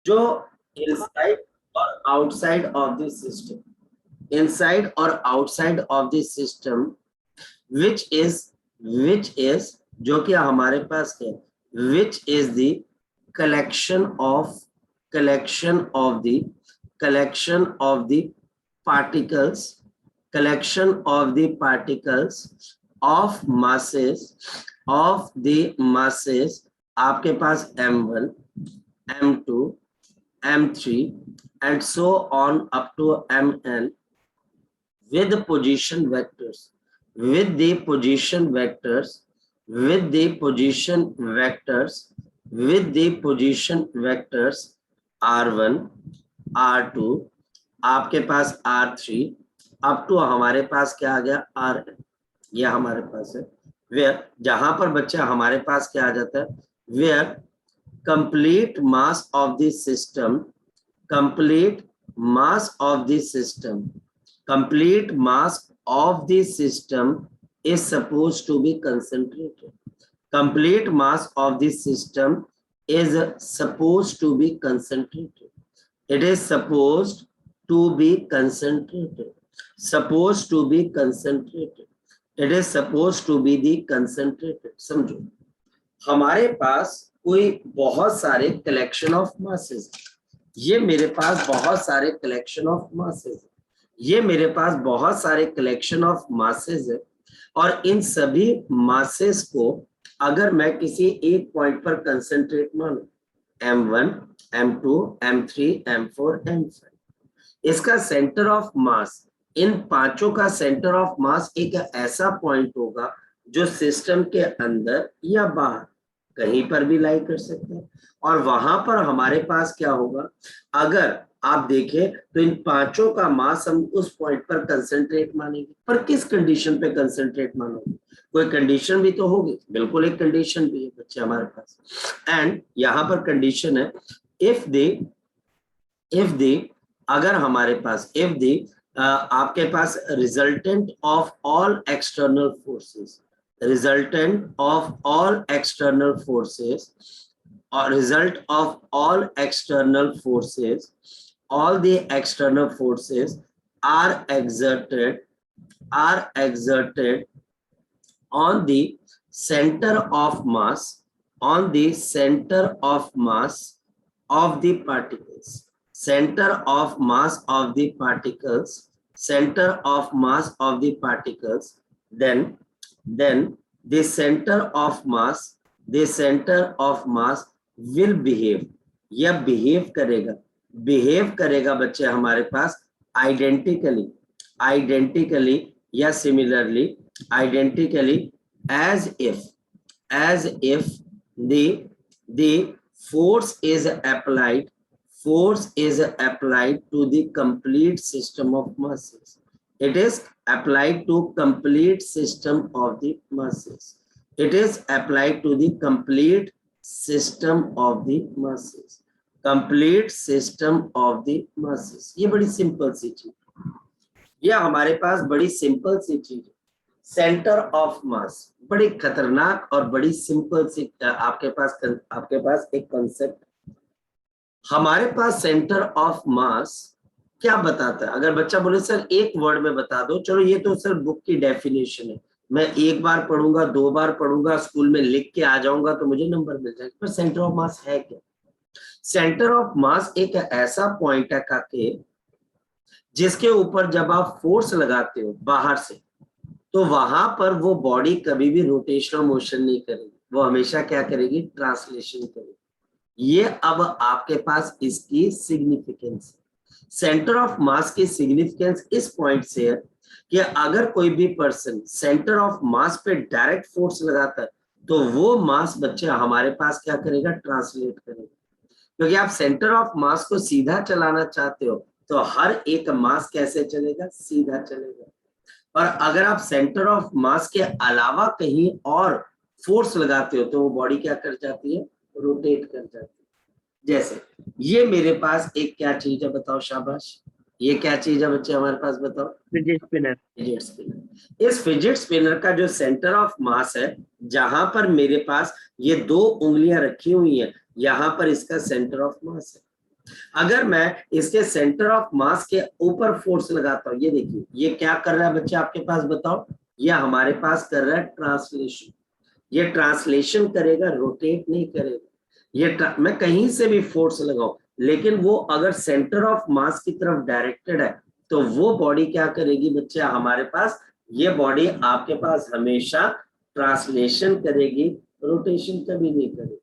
जो इनसाइड और outside of the system, inside और outside of the system which is जो कि हमारे पास है, which is the collection of particles, of masses आपके पास m1, m2, m3 and so on up to mn with the position vectors, with the position vectors r1, r2, आपके पास r3 up to हमारे पास क्या आ गया rn, ये हमारे पास है। Where जहां पर बच्चा हमारे पास क्या आ जाता है, where complete mass of the system, complete mass of the system is supposed to be concentrated. Complete mass of the system is supposed to be concentrated. It is supposed to be concentrated. Supposed to be concentrated. It is supposed to be the concentrated. समझो, हमारे पास कोई बहुत सारे collection of masses, ये मेरे पास बहुत सारे collection of masses, ये मेरे पास बहुत सारे कलेक्शन ऑफ मासेस है, और इन सभी मासेस को अगर मैं किसी एक पॉइंट पर कंसंट्रेट मानूं, m1, m2, m3, m4, m5, इसका सेंटर ऑफ मास, इन पांचों का सेंटर ऑफ मास एक ऐसा पॉइंट होगा जो सिस्टम के अंदर या बाहर कहीं पर भी लाई कर सकते हैं, और वहां पर हमारे पास क्या होगा, अगर आप देखें तो इन पांचों का मास हम उस पॉइंट पर कंसंट्रेट मानेंगे। पर किस कंडीशन पे कंसंट्रेट मानोगे, कोई कंडीशन भी तो होगी, बिल्कुल एक कंडीशन भी है बच्चे हमारे पास, एंड यहाँ पर कंडीशन है इफ दे अगर हमारे पास इफ दे आपके पास resultant of all external forces, resultant of all external forces, or result of all external forces, all the external forces are exerted on the center of mass, on the center of mass of the particles, center of mass of the particles, center of mass of the particles, then the center of mass will behave, या behave करेगा बच्चे हमारे पास identically या similarly as if the force is applied to the complete system of masses. It is applied to complete system of the masses. It is applied to the complete system of the masses. Complete system of the masses. ये बड़ी simple सी चीज, ये हमारे पास बड़ी simple सी चीज है। Centre of मास बड़ी खतरनाक और बड़ी सिंपल सी आपके पास एक कॉन्सेप्ट। हमारे पास सेंटर ऑफ मास क्या बताता है, अगर बच्चा बोले सर एक वर्ड में बता दो, चलो ये तो सर बुक की डेफिनेशन है, मैं एक बार पढ़ूंगा, दो बार पढ़ूंगा, स्कूल में लिख के आ जाऊंगा तो मुझे नंबर मिल जाएगा, पर सेंटर ऑफ मास है क्या? सेंटर ऑफ मास एक ऐसा पॉइंट है काके जिसके ऊपर जब आप फोर्स लगाते हो बाहर से, तो वहां पर वो बॉडी कभी भी रोटेशनल मोशन नहीं करेगी, वो हमेशा क्या करेगी, ट्रांसलेशन करेगी। ये अब आपके पास इसकी सिग्निफिकेंस, सेंटर ऑफ मास की सिग्निफिकेंस इस पॉइंट से है कि अगर कोई भी पर्सन सेंटर ऑफ मास पे डायरेक्ट फोर्स लगाता है तो वो मास बच्चे हमारे पास क्या करेगा, ट्रांसलेट करेगा। क्योंकि आप सेंटर ऑफ मास को सीधा चलाना चाहते हो तो हर एक मास कैसे चलेगा, सीधा चलेगा, और अगर आप सेंटर ऑफ मास के अलावा कहीं और फोर्स लगाते हो तो वो बॉडी क्या कर जाती है, रोटेट कर जाती है। जैसे ये मेरे पास एक क्या चीज है, बताओ शाबाश, ये क्या चीज है बच्चे हमारे पास, बताओ, फिजिट स्पिनर। इस फिजिट स्पिनर का जो सेंटर ऑफ मास है, जहां पर मेरे पास ये दो उंगलियां रखी हुई हैं, यहाँ पर इसका सेंटर ऑफ मास है, अगर मैं इसके सेंटर ऑफ मास के ऊपर फोर्स लगाता हूं, ये देखिए ये क्या कर रहा है बच्चे आपके पास, बताओ, ये हमारे पास कर रहा है ट्रांसलेशन। ये ट्रांसलेशन करेगा, रोटेट नहीं करेगा। मैं कहीं से भी फोर्स लगाऊं, लेकिन वो अगर सेंटर ऑफ मास की तरफ डायरेक्टेड है तो वो बॉडी क्या करेगी बच्चे हमारे पास, ये बॉडी आपके पास हमेशा ट्रांसलेशन करेगी, रोटेशन कभी नहीं करेगी।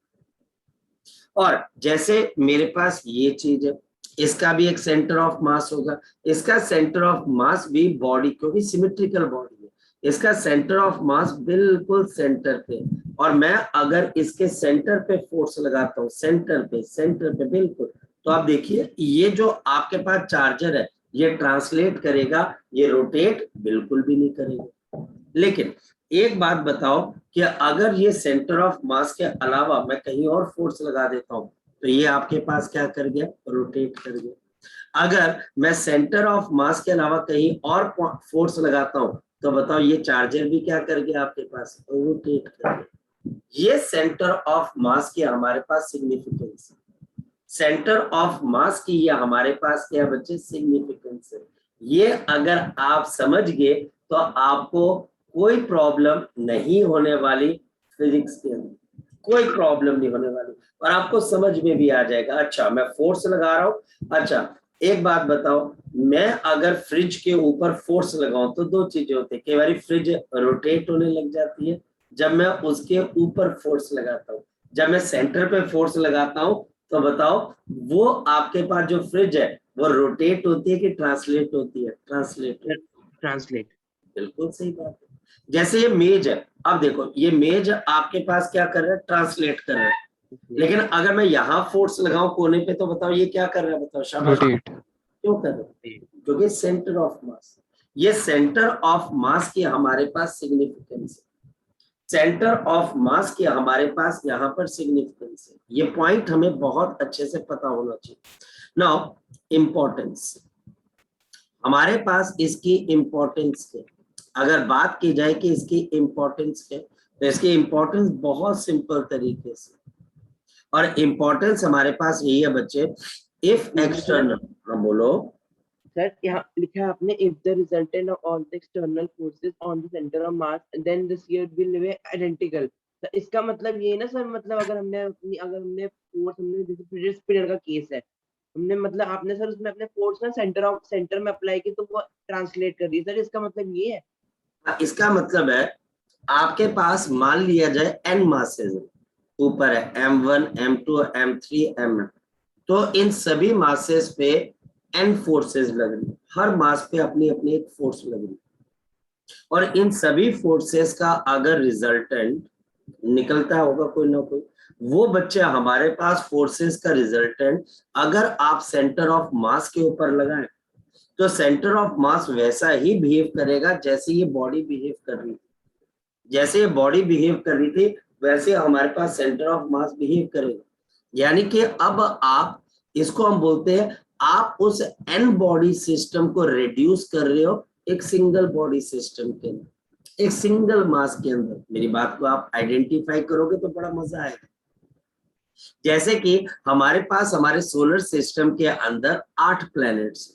और जैसे मेरे पास ये चीज है, इसका भी एक सेंटर ऑफ मास होगा, इसका सेंटर ऑफ मास भी बॉडी, क्योंकि सिमेट्रिकल बॉडी है, इसका सेंटर ऑफ मास बिल्कुल सेंटर पे, और मैं अगर इसके सेंटर पे फोर्स लगाता हूँ, सेंटर पे बिल्कुल, तो आप देखिए ये जो आपके पास चार्जर है ये ट्रांसलेट करेगा, ये रोटेट बिल्कुल भी नहीं करेगा। लेकिन एक बात बताओ कि अगर ये सेंटर ऑफ मास के अलावा मैं कहीं और फोर्स लगा देता हूं तो ये आपके पास क्या कर गया, रोटेट कर गया। अगर मैं सेंटर ऑफ मास के अलावा कहीं और फोर्स लगाता हूं तो बताओ ये चार्जर भी क्या कर गया आपके पास, रोटेट कर गया। ये सेंटर ऑफ मास की हमारे पास सिग्निफिकेंस है, सेंटर ऑफ मास की ये हमारे पास क्या बच्चे, सिग्निफिकेंस है। ये अगर आप समझ गए तो आपको कोई प्रॉब्लम नहीं होने वाली फिजिक्स के अंदर, कोई प्रॉब्लम नहीं होने वाली, और आपको समझ में भी आ जाएगा। अच्छा मैं फोर्स लगा रहा हूं, अच्छा एक बात बताओ, मैं अगर फ्रिज के ऊपर फोर्स लगाऊं तो दो चीजें होती है, कई बार फ्रिज रोटेट होने लग जाती है जब मैं उसके ऊपर फोर्स लगाता हूं, जब मैं सेंटर पे फोर्स लगाता हूं तो बताओ वो आपके पास जो फ्रिज है वो रोटेट होती है कि ट्रांसलेट होती है, ट्रांसलेट। बिल्कुल सही बात है। जैसे ये मेज है, अब देखो ये मेज आपके पास क्या कर रहा है, ट्रांसलेट कर रहा है, लेकिन अगर मैं यहाँ फोर्स लगाऊं कोने पे तो बताओ ये क्या कर रहा है, बताओ शाबाश, क्यों कर रहा है, क्योंकि सेंटर ऑफ मास, ये सेंटर ऑफ मास की हमारे पास सिग्निफिकेंस है, सेंटर ऑफ मास की हमारे पास यहाँ पर सिग्निफिकेंस है। ये पॉइंट हमें बहुत अच्छे से पता होना चाहिए। नाउ इंपॉर्टेंस, हमारे पास इसकी इंपॉर्टेंस है, अगर बात की जाए कि इसकी इंपॉर्टेंस है तो इसकी इंपॉर्टेंस बहुत सिंपल तरीके से, और इंपॉर्टेंस हमारे पास यही है बच्चे, इफ एक्सटर्नल, हाँ बोलो सर, यहाँ लिखा है आपने, if the resultant of all the external forces on the center of mass then the shear will be identical। तो इसका मतलब ये है ना सर, मतलब अगर हमने फोर्स, हमने जैसे फ्रिज स्पिनर का केस है, हमने मतलब आपने सर उसमें अपने फोर्स ना सेंटर में अप्लाई की तो वो ट्रांसलेट कर दी सर, इसका मतलब ये है। इसका मतलब है आपके पास मान लिया जाए n मासेस ऊपर है, m1 m2 m3 m, तो इन सभी मासेस पे n फोर्सेस लग रही, हर मास पे अपनी अपनी एक फोर्स लग रही, और इन सभी फोर्सेस का अगर रिजल्टेंट निकलता होगा कोई ना कोई, वो बच्चे हमारे पास फोर्सेस का रिजल्टेंट अगर आप सेंटर ऑफ मास के ऊपर लगाएं तो सेंटर ऑफ मास वैसा ही बिहेव करेगा जैसे ये बॉडी बिहेव कर रही थी, जैसे ये बॉडी बिहेव कर रही थी वैसे हमारे पास सेंटर ऑफ मास बिहेव करेगा। यानी कि अब आप इसको हम बोलते हैं, आप उस एन बॉडी सिस्टम को रिड्यूस कर रहे हो एक सिंगल बॉडी सिस्टम के अंदर, एक सिंगल मास के अंदर। मेरी बात को आप आइडेंटिफाई करोगे तो बड़ा मजा आएगा। जैसे कि हमारे पास हमारे सोलर सिस्टम के अंदर 8 प्लैनेट्स,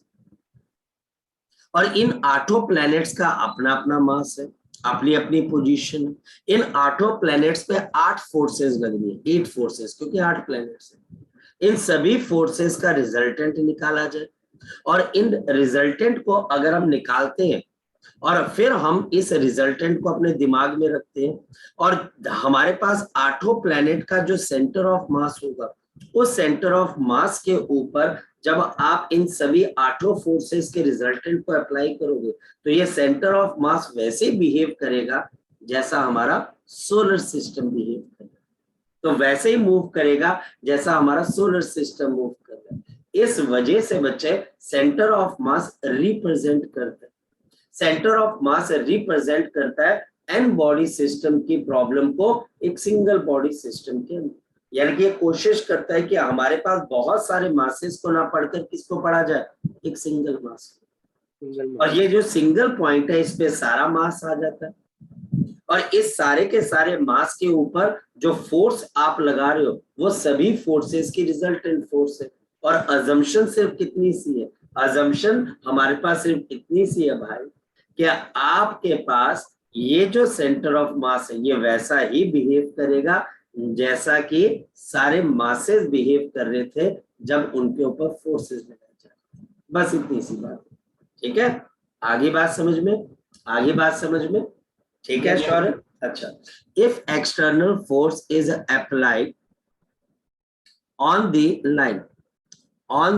और इन 8 प्लैनेट्स का अपना अपना मास है, अपनी अपनी पोजीशन है। इन 8 प्लैनेट्स पे 8 फोर्सेस लग रही है, 8 फोर्सेस, क्योंकि 8 प्लैनेट्स है। इन सभी फोर्सेस का रिजल्टेंट निकाला जाए, और इन रिजल्टेंट को अगर हम निकालते हैं और फिर हम इस रिजल्टेंट को अपने दिमाग में रखते हैं, और हमारे पास 8 प्लैनेट का जो सेंटर ऑफ मास होगा, उस सेंटर ऑफ मास के ऊपर जब आप इन सभी 8 फोर्सेस के रिजल्टेंट को अप्लाई करोगे तो ये सेंटर ऑफ मास वैसे बिहेव करेगा जैसा हमारा सोलर सिस्टम बिहेव करेगा, तो वैसे ही मूव करेगा जैसा हमारा सोलर सिस्टम मूव कर रहा है। इस वजह से बच्चे सेंटर ऑफ मास रिप्रेजेंट करता है, सेंटर ऑफ मास रिप्रेजेंट करता है एन बॉडी सिस्टम की प्रॉब्लम को एक सिंगल बॉडी सिस्टम के अंदर। यानी कि ये कोशिश करता है कि हमारे पास बहुत सारे मासेस को ना पढ़कर किसको पढ़ा जाए, एक सिंगल मास, और ये जो सिंगल पॉइंट है इस पे सारा मास आ जाता है, और इस सारे के सारे मास के ऊपर जो फोर्स आप लगा रहे हो वो सभी फोर्सेस की रिजल्टेंट फोर्स है। और अजम्पशन सिर्फ कितनी सी है, अजम्पशन हमारे पास सिर्फ इतनी सी है भाई, कि आपके पास ये जो सेंटर ऑफ मास है ये वैसा ही बिहेव करेगा जैसा कि सारे मासेस बिहेव कर रहे थे जब उनके ऊपर फोर्सेस लगाए जा रहे। बस इतनी सी बात, ठीक है। आगे बात समझ में, आगे बात समझ में, ठीक है शौर्य। अच्छा, if external force is applied on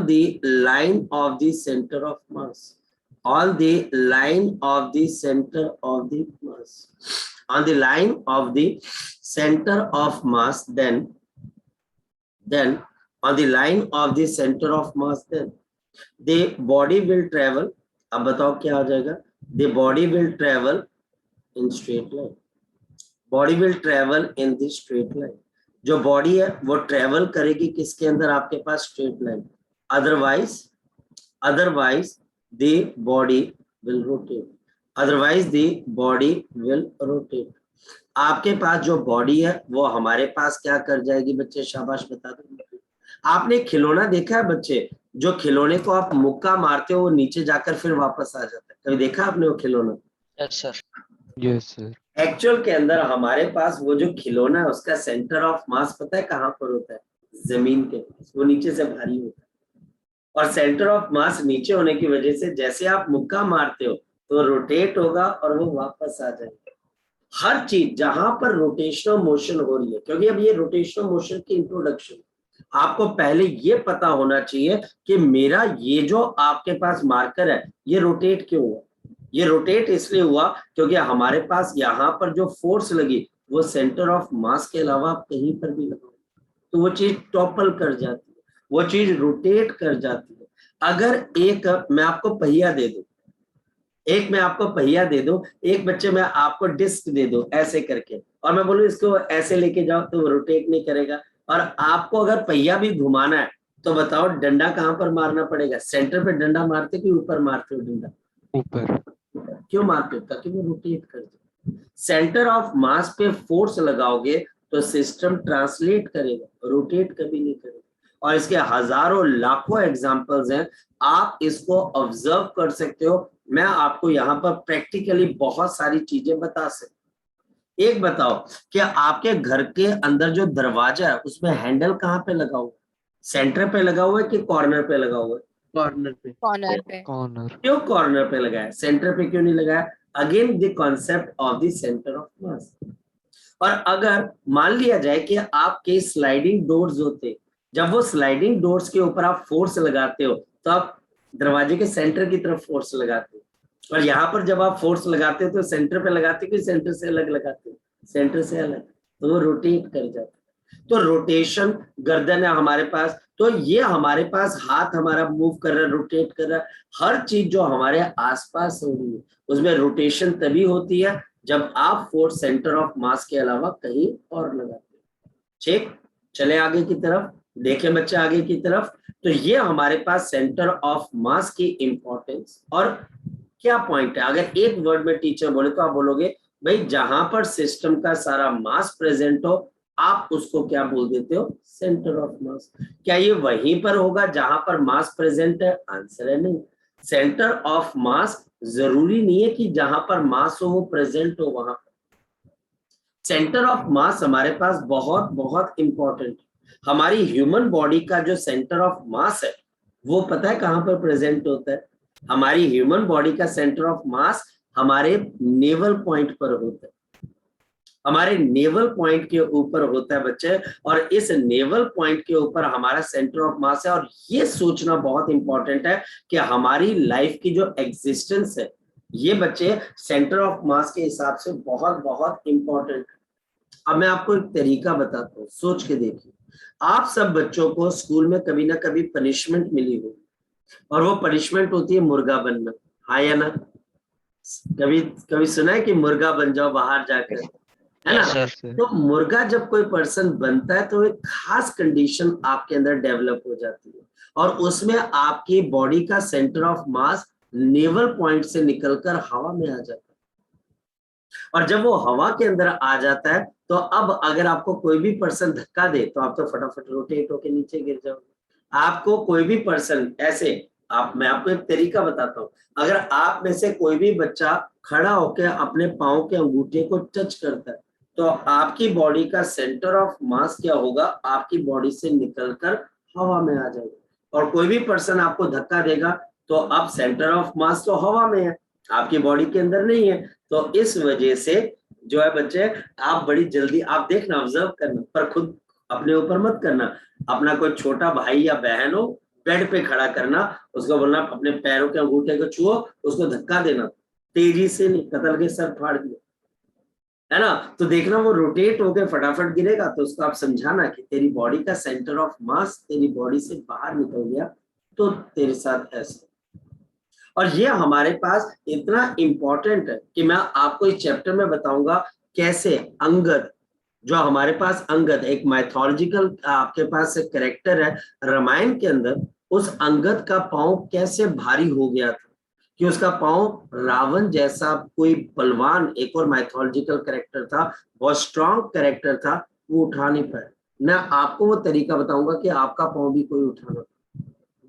the line of the center of mass, on the line of the center of the mass, on the line of the center of mass, then on the line of the center of mass, then the body will travel. अब बताओ क्या हो जाएगा, the body will travel in straight line, body will travel in the straight line. जो body है वो travel करेगी किसके अंदर, आपके पास straight line, otherwise the body will rotate, otherwise the body will rotate. आपके पास जो बॉडी है वो हमारे पास क्या कर जाएगी बच्चे, शाबाश बता दो। आपने खिलौना देखा है बच्चे, जो खिलौने को आप मुक्का मारते हो वो नीचे जाकर फिर वापस आ जाता है, कभी देखा आपने वो खिलौना? Yes sir. Yes sir. Actual के अंदर हमारे पास वो जो खिलौना है उसका सेंटर ऑफ मास पता है कहाँ पर होता है, जमीन के पास, वो नीचे से भारी होता है। और सेंटर ऑफ मास नीचे होने की वजह से जैसे आप मुक्का मारते हो तो रोटेट होगा और वो वापस आ जाएगा। हर चीज जहां पर रोटेशनल मोशन हो रही है, क्योंकि अब ये रोटेशनल मोशन की इंट्रोडक्शन, आपको पहले ये पता होना चाहिए कि मेरा ये जो आपके पास मार्कर है ये रोटेट क्यों हुआ। ये रोटेट इसलिए हुआ क्योंकि हमारे पास यहाँ पर जो फोर्स लगी वो सेंटर ऑफ मास के अलावा कहीं पर भी लगा, तो वो चीज टॉपल कर जाती है, वो चीज रोटेट कर जाती है। अगर एक मैं आपको पहिया दे दूं, एक मैं आपको पहिया दे दूं, एक बच्चे मैं आपको डिस्क दे दूं ऐसे करके, और मैं बोलूं इसको ऐसे लेके जाओ तो वो रोटेट नहीं करेगा। और आपको अगर पहिया भी घुमाना है तो बताओ डंडा कहाँ पर मारना पड़ेगा, सेंटर पे डंडा मारते कि ऊपर मारते हो डंडा? ऊपर। क्यों मारते हो? ताकि वो रोटेट कर दे। सेंटर ऑफ मास पे फोर्स लगाओगे तो सिस्टम ट्रांसलेट करेगा, रोटेट कभी नहीं करेगा। और इसके हजारों लाखों एग्जांपल्स हैं, आप इसको ऑब्जर्व कर सकते हो। मैं आपको यहाँ पर प्रैक्टिकली बहुत सारी चीजें बता सकता। एक बताओ कि आपके घर के अंदर जो दरवाजा है उसमें हैंडल कहाँ पे लगा हुआ है, सेंटर पे लगा हुआ है कि कॉर्नर पे लगा हुआ है? कॉर्नर पे। कॉर्नर पे। कॉर्नर। क्यों कॉर्नर पे लगाया, सेंटर पे क्यों नहीं लगाया? Again the concept of the centre of मास। और अगर मान लिया जाए कि आपके स्लाइडिंग डोर्स होते, जब वो स्लाइडिंग डोर्स के ऊपर आप फोर्स लगाते हो तो आप दरवाजे के सेंटर की तरफ फोर्स लगाते हो, और यहाँ पर जब आप फोर्स लगाते हो तो सेंटर पे लगाते हो कि सेंटर से अलग लगाते हो? सेंटर से अलग, तो वो रोटेट कर जाता है। तो रोटेशन, गर्दन है हमारे पास, तो ये हमारे पास हाथ हमारा मूव कर रहा है, रोटेट कर रहा है। हर चीज जो हमारे आसपास हो रही है उसमें रोटेशन तभी होती है जब आप फोर्स सेंटर ऑफ मास के अलावा कहीं और लगाते हो। ठीक, चले आगे की तरफ, देखें बच्चे आगे की तरफ। तो ये हमारे पास सेंटर ऑफ मास की इंपॉर्टेंस और क्या पॉइंट है। अगर एक वर्ड में टीचर बोले तो आप बोलोगे भाई जहां पर सिस्टम का सारा मास प्रेजेंट हो आप उसको क्या बोल देते हो, सेंटर ऑफ मास। क्या ये वहीं पर होगा जहां पर मास प्रेजेंट है? आंसर है नहीं। सेंटर ऑफ मास जरूरी नहीं है कि जहां पर मास हो वो प्रेजेंट हो वहां पर। सेंटर ऑफ मास हमारे पास बहुत बहुत इंपॉर्टेंट है। हमारी ह्यूमन बॉडी का जो सेंटर ऑफ मास है वो पता है कहां पर प्रेजेंट होता है? हमारी ह्यूमन बॉडी का सेंटर ऑफ मास हमारे नेवल पॉइंट पर होता है, हमारे नेवल पॉइंट के ऊपर होता है बच्चे। और इस नेवल पॉइंट के ऊपर हमारा सेंटर ऑफ मास है। और ये सोचना बहुत इंपॉर्टेंट है कि हमारी लाइफ की जो एग्जिस्टेंस है ये बच्चे सेंटर ऑफ मास के हिसाब से बहुत बहुत इंपॉर्टेंट है। अब मैं आपको एक तरीका बताता हूँ, सोच के देखिए। आप सब बच्चों को स्कूल में कभी ना कभी पनिशमेंट मिली होगी, और वो पनिशमेंट होती है मुर्गा बनना, हाँ या ना? कभी कभी सुना है कि मुर्गा बन जाओ बाहर जाकर, है ना? Yes, sir. तो मुर्गा जब कोई पर्सन बनता है तो एक खास कंडीशन आपके अंदर डेवलप हो जाती है, और उसमें आपकी बॉडी का centre of mass naval point से निकलकर हवा में आ जाता है। और जब वो हवा के अंदर आ जाता है तो अब अगर आपको कोई भी पर्सन धक्का दे तो आप तो फटाफट रोटेट होके नीचे गिर जाओगे। आपको कोई भी पर्सन ऐसे, मैं आपको एक तरीका बताता हूँ, अगर आप में से कोई भी बच्चा खड़ा होकर अपने पाँव के अंगूठे को टच करता है तो आपकी बॉडी का सेंटर ऑफ मास क्या होगा, आपकी बॉडी से निकलकर हवा में आ जाएगा। और कोई भी पर्सन आपको धक्का देगा तो अब सेंटर ऑफ मास तो हवा में है, आपकी बॉडी के अंदर नहीं है। तो इस वजह से जो है बच्चे, आप बड़ी जल्दी आप देखना, ऑब्जर्व करना, पर खुद अपने ऊपर मत करना। अपना कोई छोटा भाई या बहन हो, बेड पे खड़ा करना, उसको बोलना अपने पैरों के अंगूठे को छुओ, उसको धक्का देना, तेजी से नहीं, कतल के सर फाड़ दिया, है ना। तो देखना वो रोटेट होकर फटाफट गिरेगा, तो उसको आप समझाना कि तेरी बॉडी का सेंटर ऑफ मास तेरी बॉडी से बाहर निकल गया, तो तेरे साथ ऐसा। और ये हमारे पास इतना इंपॉर्टेंट है कि मैं आपको इस चैप्टर में बताऊंगा कैसे अंगद, जो हमारे पास अंगद एक माइथोलॉजिकल आपके पास एक कैरेक्टर है रामायण के अंदर, उस अंगद का पांव कैसे भारी हो गया था कि उसका पांव रावण जैसा कोई बलवान एक और माइथोलॉजिकल कैरेक्टर था, बहुत स्ट्रॉन्ग कैरेक्टर था, वो उठा नहीं पाया। मैं आपको वो तरीका बताऊंगा कि आपका पांव भी कोई उठाना,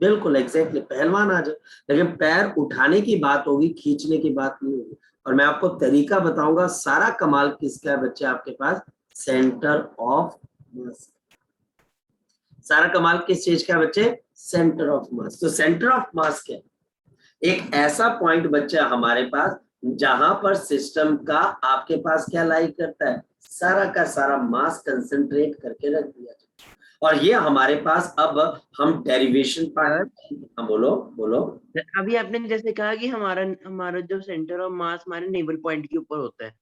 बिल्कुल एग्जैक्टली पहलवान आ जाए, लेकिन पैर उठाने की बात होगी, खींचने की बात नहीं होगी। और मैं आपको तरीका बताऊंगा, सारा कमाल किसका है बच्चे आपके पास, सेंटर ऑफ मास। सारा कमाल किस चीज का है बच्चे, सेंटर ऑफ मास। तो सेंटर ऑफ मास क्या है, एक ऐसा पॉइंट बच्चा हमारे पास जहां पर सिस्टम का आपके पास क्या लाई करता है, सारा का सारा मास कंसंट्रेट करके रख दिया जाए। और ये हमारे पास अब हम डेरिवेशन पार्ट, बोलो बोलो। अभी आपने जैसे कहा कि हमारा हमारा जो सेंटर ऑफ मास हमारे नेवल पॉइंट के ऊपर होता है,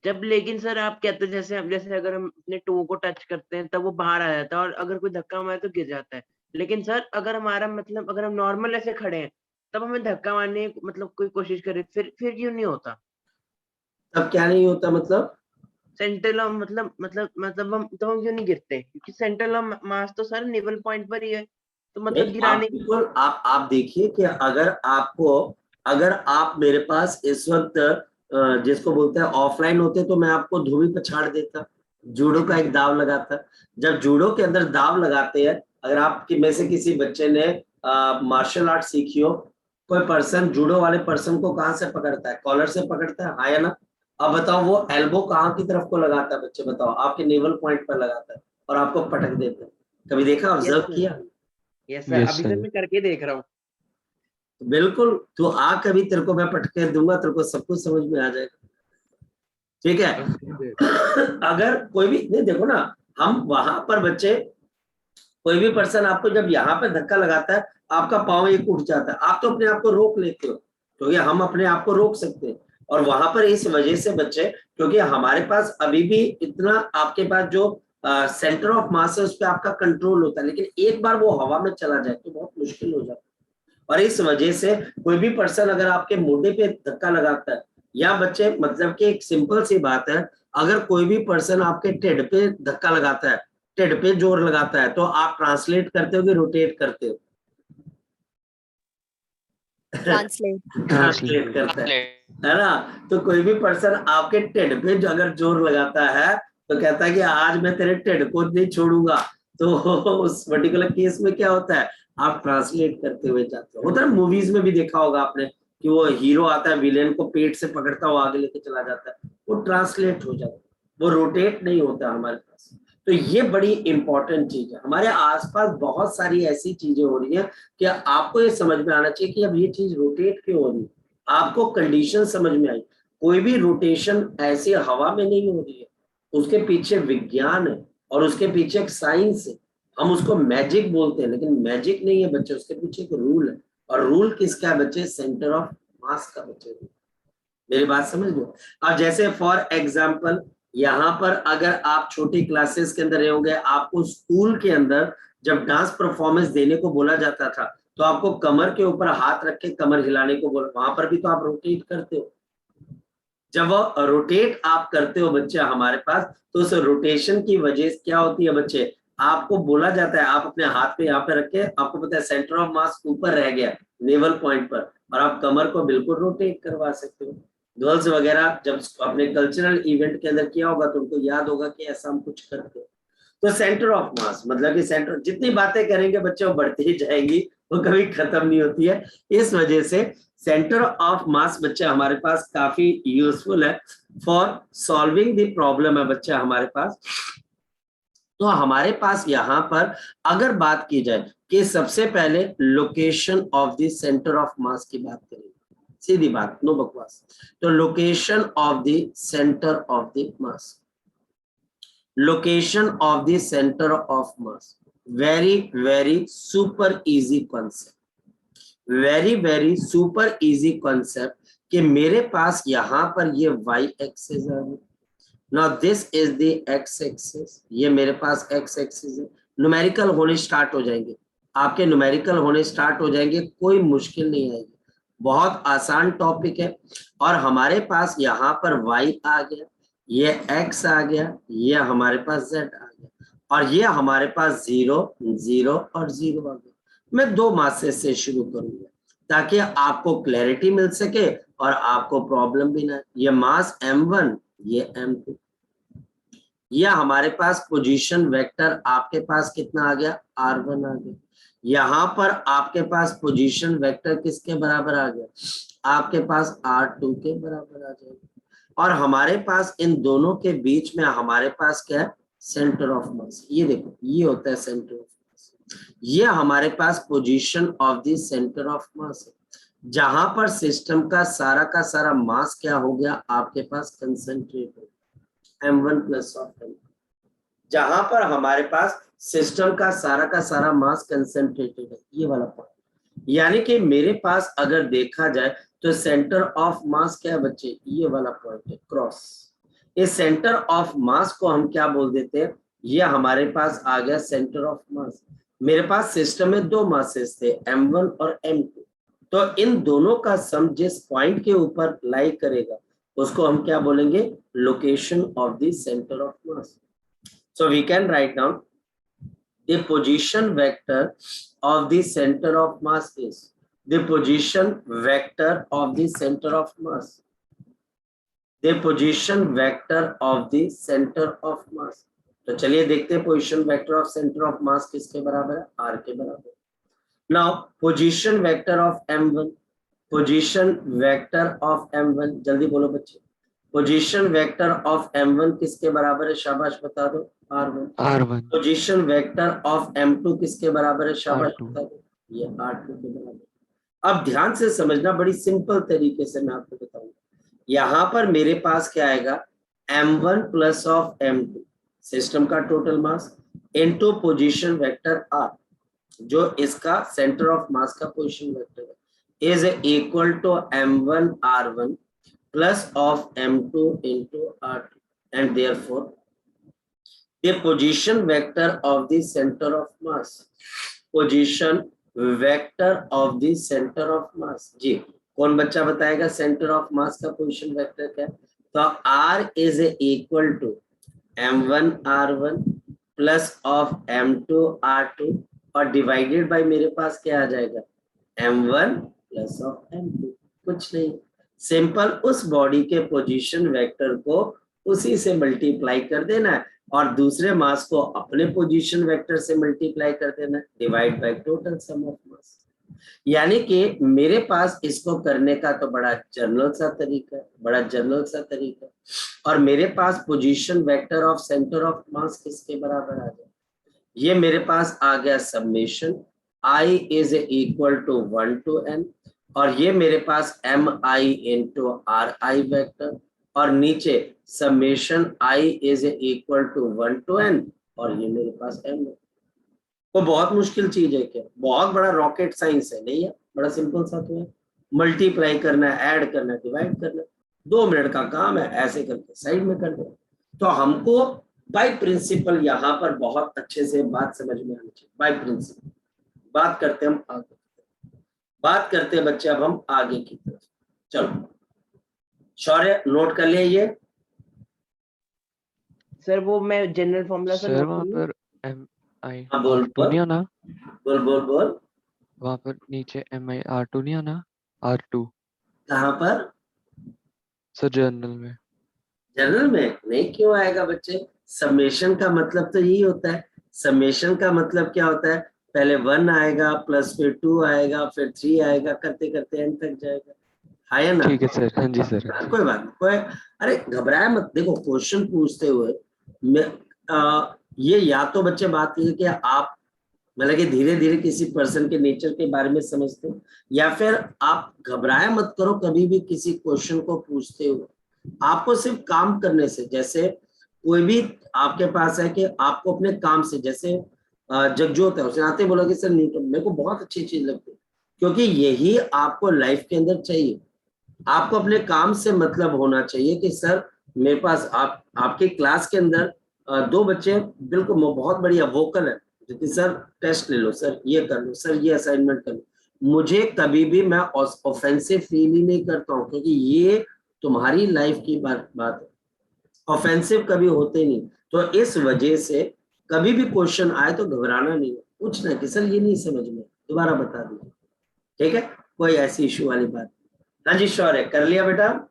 जब लेकिन सर आप कहते हैं जैसे अगर हम अपने टो को टच करते हैं तब वो बाहर आ जाता है, और अगर कोई धक्का मारे तो गिर जाता है। लेकिन सर अगर हमारा मतलब अगर हम नॉर्मल ऐसे खड़े हैं तब हमें धक्का मारने मतलब कोई कोशिश करे, फिर क्यों नहीं होता? तब क्या नहीं होता मतलब, सेंट्रल ऑफ मतलब हम तो हम क्यों नहीं गिरते? क्योंकि सेंट्रल ऑफ मास तो सर नेवल पॉइंट पर ही है, तो मतलब नहीं, आप गिराने बिल्कुल आप देखिए कि अगर आप मेरे पास इस वक्त जिसको बोलते हैं ऑफलाइन होते तो मैं आपको धोबी पछाड़ देता, जूडो का एक दाव लगाता। जब जूडो के अंदर दाव लगाते हैं, अगर आपकी में से किसी बच्चे ने मार्शल आर्ट सीखी हो, कोई पर्सन जूडो वाले पर्सन को कहाँ से पकड़ता है, कॉलर से पकड़ता है, हाँ या ना। अब बताओ वो एल्बो कहाँ की तरफ को लगाता है बच्चे, बताओ, आपके नेवल पॉइंट पर लगाता है और आपको पटक देता है। कभी देखा, ऑब्जर्व किया? यस सर, Yes, अभी sir. तो मैं करके देख रहा हूँ। बिल्कुल, तू आ कभी, तेरे को मैं पटके दूंगा, तेरे को सब कुछ समझ में आ जाएगा, ठीक है। अगर कोई भी नहीं, देखो ना, हम वहां पर बच्चे, कोई भी पर्सन आपको जब यहाँ पे धक्का लगाता है, आपका पाँव एक उठ जाता है, आप तो अपने आप को रोक लेते हो, क्योंकि हम अपने आप को रोक सकते हैं। और वहां पर इस वजह से बच्चे, क्योंकि हमारे पास अभी भी इतना आपके पास जो सेंटर ऑफ मास है उस पर आपका कंट्रोल होता है, लेकिन एक बार वो हवा में चला जाए तो बहुत मुश्किल हो जाता है। और इस वजह से कोई भी पर्सन अगर आपके मोढे पे धक्का लगाता है, या बच्चे मतलब कि एक सिंपल सी बात है, अगर कोई भी पर्सन आपके ढिड पे धक्का लगाता है, ढिड पे जोर लगाता है, तो आप ट्रांसलेट करते हो कि रोटेट करते हो? ट्रांसलेट करता है ना। तो कोई भी पर्सन आपके ढिड पे जो अगर जोर लगाता है तो कहता है कि आज मैं तेरे ढिड को नहीं छोड़ूंगा, तो उस पर्टिकुलर केस में क्या होता है, आप ट्रांसलेट करते हुए जाते हो। उधर मूवीज में भी देखा होगा आपने कि वो हीरो आता है, विलेन को पेट से पकड़ता हुआ आगे लेके चला जाता है, वो ट्रांसलेट हो जाता है, वो रोटेट नहीं होता हमारे पास। तो ये बड़ी इंपॉर्टेंट चीज है। हमारे आसपास बहुत सारी ऐसी चीजें हो रही है कि आपको ये समझ में आना चाहिए कि अब ये चीज रोटेट क्यों हो रही है, आपको कंडीशन समझ में आई। कोई भी रोटेशन ऐसे हवा में नहीं हो रही है, उसके पीछे विज्ञान है और उसके पीछे एक साइंस है। हम उसको मैजिक बोलते हैं, लेकिन मैजिक नहीं है बच्चे, उसके पीछे एक रूल है। और रूल किसका है बच्चे, सेंटर ऑफ मास का बच्चे। मेरी बात समझ लो। अब जैसे फॉर एग्जाम्पल, यहाँ पर अगर आप छोटी क्लासेस के अंदर रहोगे, आपको स्कूल के अंदर जब डांस परफॉर्मेंस देने को बोला जाता था तो आपको कमर के ऊपर हाथ रख के कमर हिलाने को बोला, वहां पर भी तो आप रोटेट करते हो। जब वो रोटेट आप करते हो बच्चे हमारे पास, तो उस रोटेशन की वजह से क्या होती है बच्चे, आपको बोला जाता है आप अपने हाथ पे यहाँ पे रखे, आपको पता है सेंटर ऑफ मास ऊपर रह गया नेवल पॉइंट पर, और आप कमर को बिल्कुल रोटेट करवा सकते हो। गर्ल्स वगैरह जब अपने कल्चरल इवेंट के अंदर किया होगा तो उनको याद होगा कि ऐसा हम कुछ करते हैं। तो सेंटर ऑफ मास मतलब कि सेंटर, जितनी बातें करेंगे बच्चे वो बढ़ती ही जाएंगी, वो कभी खत्म नहीं होती है। इस वजह से सेंटर ऑफ मास बच्चे हमारे पास काफी यूजफुल है फॉर सॉल्विंग द प्रॉब्लम है बच्चे हमारे पास। तो हमारे पास यहाँ पर अगर बात की जाए कि सबसे पहले location of the centre of मास की बात करेंगे, सीधी बात, नो बकवास। तो location of the centre of the mass, location of the centre of mass, very super easy concept, very super easy concept कि मेरे पास यहाँ पर ये y एक्सिस है, now this is the x axis, ये मेरे पास x एक्सिस है। न्यूमेरिकल होने स्टार्ट हो जाएंगे, आपके न्यूमेरिकल होने स्टार्ट हो जाएंगे, कोई मुश्किल नहीं आएगी, बहुत आसान टॉपिक है। और हमारे पास यहाँ पर y आ गया, ये x आ गया, ये हमारे पास z आ गया, और ये हमारे पास 0 0 और 0 आ गया। मैं दो मासेस से शुरू करूंगा ताकि आपको क्लैरिटी मिल सके और आपको प्रॉब्लम भी ना। ये मास m1, ये m2, यह हमारे पास पोजीशन वेक्टर आपके पास कितना आ गया, r1 आ गया। यहाँ पर आपके पास पोजीशन वेक्टर किसके बराबर आ गया, आपके पास r2 के बराबर आ जाएगा। और हमारे पास इन दोनों के बीच में हमारे पास क्या है, सेंटर ऑफ मास। ये देखो, ये होता है सेंटर ऑफ मास, ये हमारे पास position of the centre of mass है, जहां पर सिस्टम का सारा मास क्या हो गया, आपके पास कंसंट्रेट हो m1 प्लस ऑफ m, जहां पर हमारे पास सिस्टम का सारा मास कंसंट्रेटेड है, ये वाला पॉइंट। यानी कि मेरे पास अगर देखा जाए तो सेंटर ऑफ मास क्या है बच्चे, ये वाला पॉइंट है क्रॉस। इस सेंटर ऑफ मास को हम क्या बोल देते हैं, ये हमारे पास आ गया सेंटर ऑफ मास। मेरे पास सिस्टम में दो मासेस थे m1 और m2, तो इन दोनों का सम जिस पॉइंट के ऊपर लाई करेगा उसको हम क्या बोलेंगे, location of the centre of mass. So we can write down the position vector of the center of mass is, the position vector of the center of mass, the position vector of the center of mass। तो चलिए देखते हैं position vector of centre of mass किसके बराबर है, r के बराबर। Now position vector of m1, position vector of m1, जल्दी बोलो बच्चे, पोजीशन वेक्टर ऑफ m1 किसके बराबर है, शाबाश बता दो, r1। R1 position vector of m2 किसके बराबर है, शाबाश R2 बता दो, ये r2 के बराबर। अब ध्यान से समझना, बड़ी सिंपल तरीके से मैं आपको बताऊंगा। यहाँ पर मेरे पास क्या आएगा, m1 plus of m2, system का total mass, into position vector r, जो इसका सेंटर ऑफ मास का पोजीशन वेक्टर है, is equal to m1 r1 plus of m2 into r2 and therefore the position vector of the center of mass, position vector of the center of mass। जी कौन बच्चा बताएगा centre of mass का position vector क्या है, तो r is equal to m1 r1 plus of m2 r2 और divided by मेरे पास क्या आ जाएगा, m1 plus of m2, कुछ नहीं, सिंपल उस बॉडी के पोजीशन वेक्टर को उसी से मल्टीप्लाई कर देना है और दूसरे मास को अपने पोजीशन वेक्टर से मल्टीप्लाई कर देना है, divide by total sum of mass. यानी कि मेरे पास इसको करने का तो बड़ा जनरल सा तरीका है, बड़ा जनरल सा तरीका है। और मेरे पास position vector of centre of mass किसके बराबर आ जाए, ये मेरे पास आ गया summation I is equal to 1 to n, और ये मेरे पास mi into R I vector, और नीचे summation I is equal to 1 to n, और ये मेरे पास m है। तो बहुत मुश्किल चीज है क्या, बहुत बड़ा रॉकेट साइंस है नहीं है, बड़ा सिंपल सा तो है, मल्टीप्लाई करना है, ऐड करना है, डिवाइड करना है, 2 मिनट का काम है, ऐसे करके साइड में कर दो। तो हमको बाय प्रिंसिपल यहाँ पर बहुत अच्छे से बात समझ में आनी चाहिए। बाय प्रिंसिपल बात करते हम आगे, बात करते हैं बच्चे अब हम आगे की तरफ। चलो शौर्य नोट कर लिया ये, सर वो मैं जनरल फॉर्मूला से सर नोट वहाँ करूँ? पर MI हाँ बोल R2 बोल नहीं आना, बोल बोल बोल, वहाँ पर नीचे MI R2 नहीं आना, R2 कहाँ पर, सर जर्नल में। जनरल में नहीं क्यों आएगा बच्चे, समेशन का मतलब तो यही होता है। समेशन का मतलब क्या होता है, पहले 1 आएगा, प्लस फिर 2 आएगा, फिर 3 आएगा, करते करते एन तक जाएगा, है या ना? ठीक है सर, हाँ जी सर, हाँ जी। कोई बात नहीं, कोई, अरे घबराए मत। देखो क्वेश्चन पूछते हुए मैं ये या तो बच्चे बात ये कि आप मतलब कि धीरे धीरे किसी पर्सन के नेचर के बारे में समझते हो, या फिर आप घबराए मत करो कभी भी किसी क्वेश्चन को पूछते हुए। आपको सिर्फ काम करने से, जैसे कोई भी आपके पास है कि आपको अपने काम से, जैसे जगजोत है, उसने आते बोला कि सर न्यूटन, मेरे को बहुत अच्छी चीज लगती है, क्योंकि यही आपको लाइफ के अंदर चाहिए। आपको अपने काम से मतलब होना चाहिए कि सर मेरे पास आपके क्लास के अंदर 2 बच्चे बिल्कुल बहुत बढ़िया वोकल है, जो कि सर टेस्ट ले लो, सर ये कर लो, सर ये असाइनमेंट कर लो। मुझे कभी भी मैं ऑफेंसिव फील ही नहीं करता हूँ, क्योंकि ये तुम्हारी लाइफ की बात है। ऑफेंसिव कभी होते नहीं। तो इस वजह से कभी भी क्वेश्चन आए तो घबराना नहीं है, पूछना कि सर ये नहीं समझ में, दोबारा बता दीजिए, ठीक है? कोई ऐसी इशू वाली बात। हाँ जी शौर्य, कर लिया बेटा?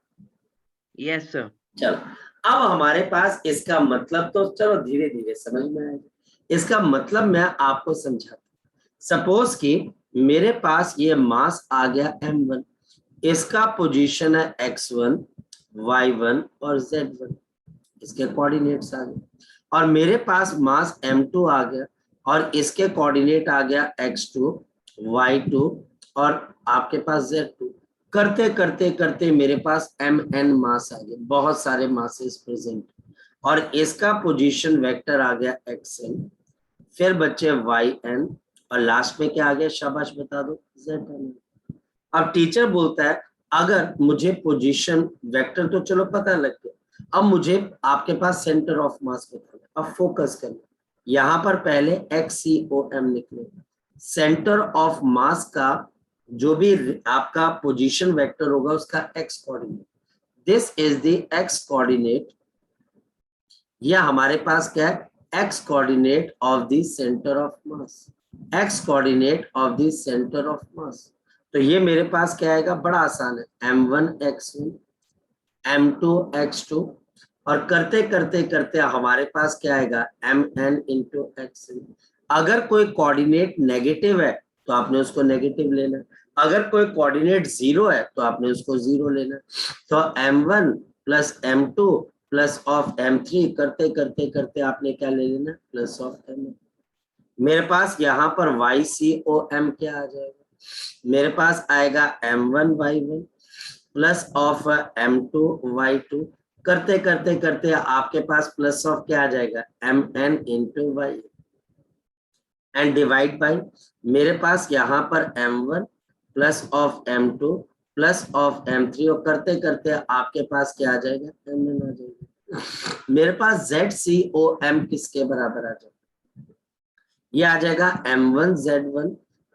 Yes sir. चलो, अब हमारे पास इसका मतलब तो चलो धीरे धीरे समझ में आएगा। इसका मतलब मैं आपको समझाता हूं। सपोज कि मेरे पास ये मास आ गया m1, इसका पोजीशन है x1, y1 और z1, इसके कोऑर्डिनेट्स आ गए। और मेरे पास मास m2 आ गया और इसके कोऑर्डिनेट आ गया x2, y2 और आपके पास z2। करते करते करते मेरे पास mn मास आ गए, बहुत सारे मासेस प्रेजेंट, और इसका पोजीशन वेक्टर आ गया xn, फिर बच्चे yn, और लास्ट में क्या आ गया, शाबाश बता दो, zn। अब टीचर बोलता है अगर मुझे पोजीशन वेक्टर तो चलो पता लग गया, अब मुझे आपके पास सेंटर ऑफ मास बताना, अब फोकस करना। यहां पर पहले XCOM निकलेगा, सेंटर ऑफ मास का जो भी आपका पोजीशन वेक्टर होगा उसका x coordinate, this is the x coordinate. यह हमारे पास क्या है, x coordinate of the centre of mass, x coordinate of the centre of मास। तो ये मेरे पास क्या आएगा, बड़ा आसान है, m1 x1, m2 x2, और करते करते करते हमारे पास क्या आएगा, mn इंटू xn। अगर कोई कोऑर्डिनेट नेगेटिव है तो आपने उसको नेगेटिव लेना, अगर कोई कोऑर्डिनेट 0 है तो आपने उसको 0 लेना। तो m1 plus m2 plus of m3, करते करते करते आपने क्या ले लेना, प्लस ऑफ m। मेरे पास यहाँ पर YCOM क्या आ जाएगा, मेरे पास आएगा m1 y1 plus of m2 y2, करते करते करते आपके पास प्लस ऑफ क्या आ जाएगा, mn into y, and divide by, मेरे पास यहाँ पर m1 plus of m2 plus of m3, और करते करते आपके पास क्या आ जाएगा, mn आ जाएगा। मेरे पास ZCOM किसके बराबर आ जाएगा, ये आ जाएगा m1 z1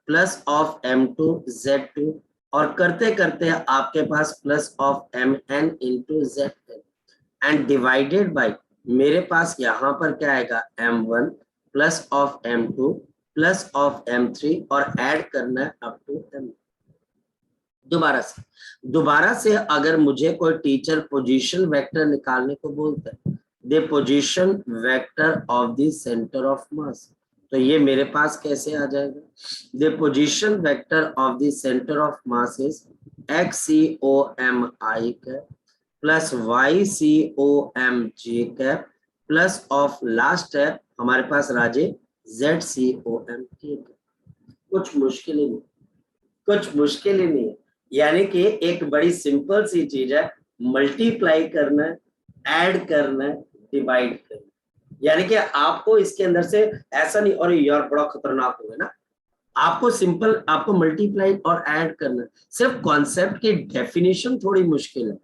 plus of m2 z2, और करते करते आपके पास plus of mn into zn, and divided by, मेरे पास यहाँ पर क्या आएगा, m1 plus of m2 plus of m3, और ऐड करना है अप टू m। दोबारा से अगर मुझे कोई टीचर पोजीशन वेक्टर निकालने को बोलता है, the position vector of the centre of मास, तो ये मेरे पास कैसे आ जाएगा, the position vector of the centre of mass is XCOMI plus YCOMJ cap plus of last है हमारे पास राजे ZCOM। कुछ मुश्किल ही नहीं, कुछ मुश्किल ही नहीं है, यानी कि एक बड़ी सिंपल सी चीज है, मल्टीप्लाई करना है, ऐड करना है, डिवाइड करना है। यानी कि आपको इसके अंदर से ऐसा नहीं और यार बड़ा खतरनाक हो गया ना, आपको सिंपल, आपको मल्टीप्लाई और ऐड करना है। सिर्फ कॉन्सेप्ट की डेफिनेशन थोड़ी मुश्किल है,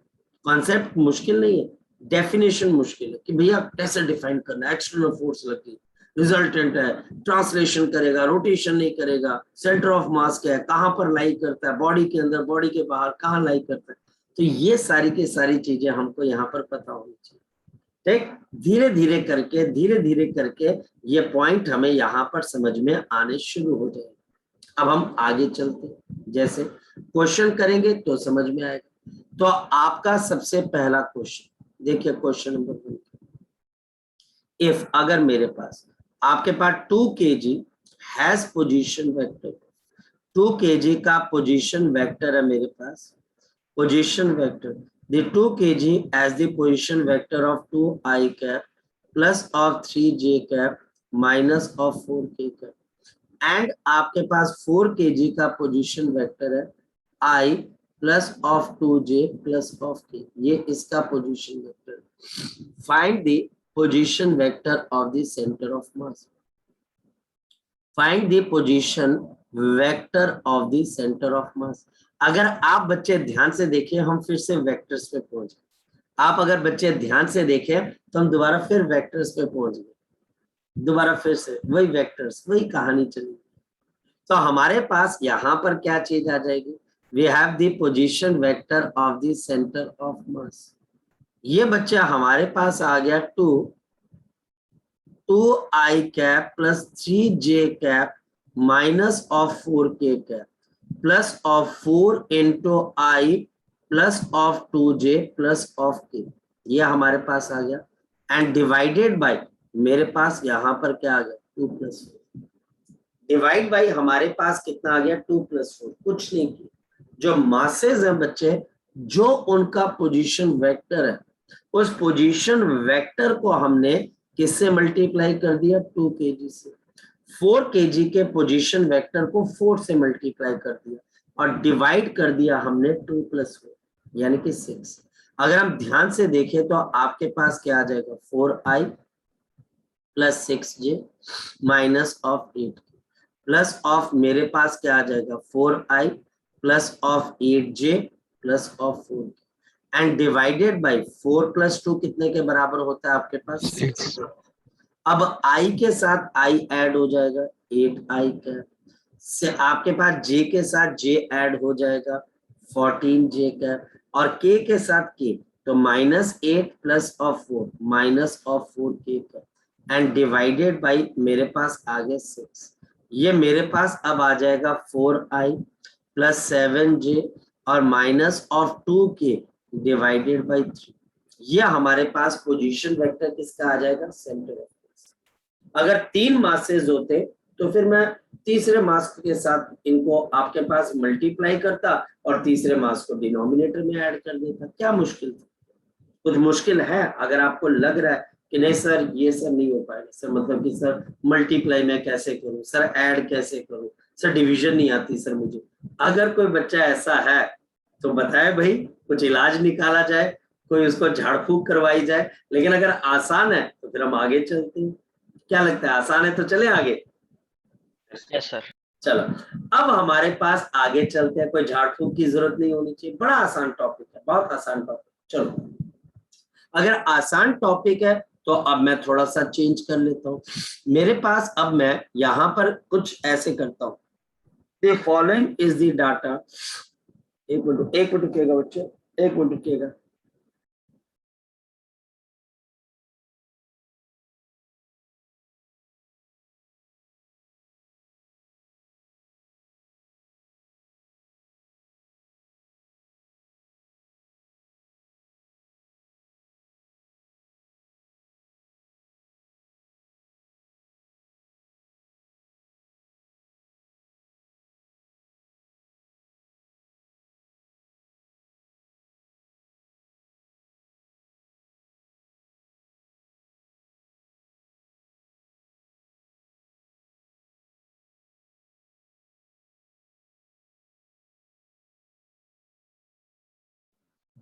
कॉन्सेप्ट मुश्किल नहीं है, डेफिनेशन मुश्किल है कि भैया कैसे डिफाइन करना है, एक्सटर्नल फोर्स लगी, रिजल्टेंट है, ट्रांसलेशन करेगा, रोटेशन नहीं करेगा, सेंटर ऑफ मास क्या है, कहां पर लाई करता है, बॉडी के अंदर, बॉडी के बाहर कहां लाई करता है। तो ये सारी की सारी चीजें हमको यहाँ पर पता होनी चाहिए, ठीक? धीरे धीरे करके ये पॉइंट हमें यहाँ पर समझ में आने शुरू हो जाएगा। अब हम आगे चलते हैं, जैसे क्वेश्चन करेंगे तो समझ में आएगा। तो आपका सबसे पहला क्वेश्चन देखिए, क्वेश्चन नंबर 1, इफ अगर मेरे पास आपके पास 2 kg has position vector, 2 kg का पोजीशन वेक्टर है मेरे पास, position vector the 2 kg as the position vector of 2i cap plus of 3j cap minus of 4k cap and आपके पास 4 kg का पोजीशन वेक्टर है i plus of 2j plus of k, ये इसका position vector. Find the position vector of the centre of mass, find the position vector of the centre of मास। अगर आप बच्चे ध्यान से देखें, हम फिर से वेक्टर्स पे पहुंच गए। आप अगर बच्चे ध्यान से देखें तो हम दोबारा फिर वेक्टर्स पे पहुंच गए, दोबारा फिर से वही वेक्टर्स, वही कहानी चली। तो हमारे पास यहाँ पर क्या चीज आ जाएगी, we have the position vector of the centre of mass. ये बच्चा हमारे पास आ गया 2i cap plus 3j cap minus of 4k cap plus of 4 into I plus of 2j plus of k, ये हमारे पास आ गया एंड डिवाइडेड बाय मेरे पास यहाँ पर क्या आ गया 2 प्लस 4, डिवाइड बाय हमारे पास कितना आ गया 2 प्लस 4, कुछ नहीं किया। जो मासेज हैं बच्चे, जो उनका पोजीशन वेक्टर है, उस पोजीशन वेक्टर को हमने किससे मल्टीप्लाई कर दिया 2 kg से, 4 kg के पोजीशन वेक्टर को 4 से मल्टीप्लाई कर दिया और डिवाइड कर दिया हमने 2 प्लस 4 यानी कि 6। अगर हम ध्यान से देखें तो आपके पास क्या आ जाएगा 4i plus 6j minus of 8 plus of मेरे पास क्या आ जाएगा 4i plus of 8j plus of 4 and divided bye 4 plus 2 कितने के बराबर होता है आपके पास 6। अब i के साथ i ऐड हो जाएगा 8i का, से आपके पास j के साथ j ऐड हो जाएगा 14j का, और k के साथ k, तो -8 plus of 4 minus of 4k का एंड डिवाइडेड बाय मेरे पास आ गया 6। ये मेरे पास अब आ जाएगा 4i प्लस 7j और minus of 2k divided by 3। ये हमारे पास पोजीशन वेक्टर किसका आ जाएगा सेंटर ऑफ मास। अगर 3 मासेस होते तो फिर मैं तीसरे मास के साथ इनको आपके पास मल्टीप्लाई करता और तीसरे मास को डिनोमिनेटर में ऐड कर देता, क्या मुश्किल था? कुछ मुश्किल है? अगर आपको लग रहा है कि नहीं सर ये सब नहीं हो पाएगा, सर मतलब कि सर मल्टीप्लाई मैं कैसे करूं, सर ऐड कैसे करूं, सर डिवीजन नहीं आती सर मुझे, अगर कोई बच्चा ऐसा है तो बताए भाई, कुछ इलाज निकाला जाए, कोई उसको झाड़ फूक करवाई जाए। लेकिन अगर आसान है तो फिर हम आगे चलते हैं, क्या लगता है? आसान है तो चले आगे। Yes sir. चलो अब हमारे पास आगे चलते हैं, कोई झाड़ फूक की जरूरत नहीं होनी चाहिए, बड़ा आसान टॉपिक है, बहुत आसान टॉपिक। चलो अगर आसान टॉपिक है तो अब मैं थोड़ा सा चेंज कर लेता हूँ। मेरे पास अब मैं यहाँ पर कुछ ऐसे करता हूँ, the following is the data। एक मिनट रुकिएगा बच्चे, एक मिनट रुकिएगा।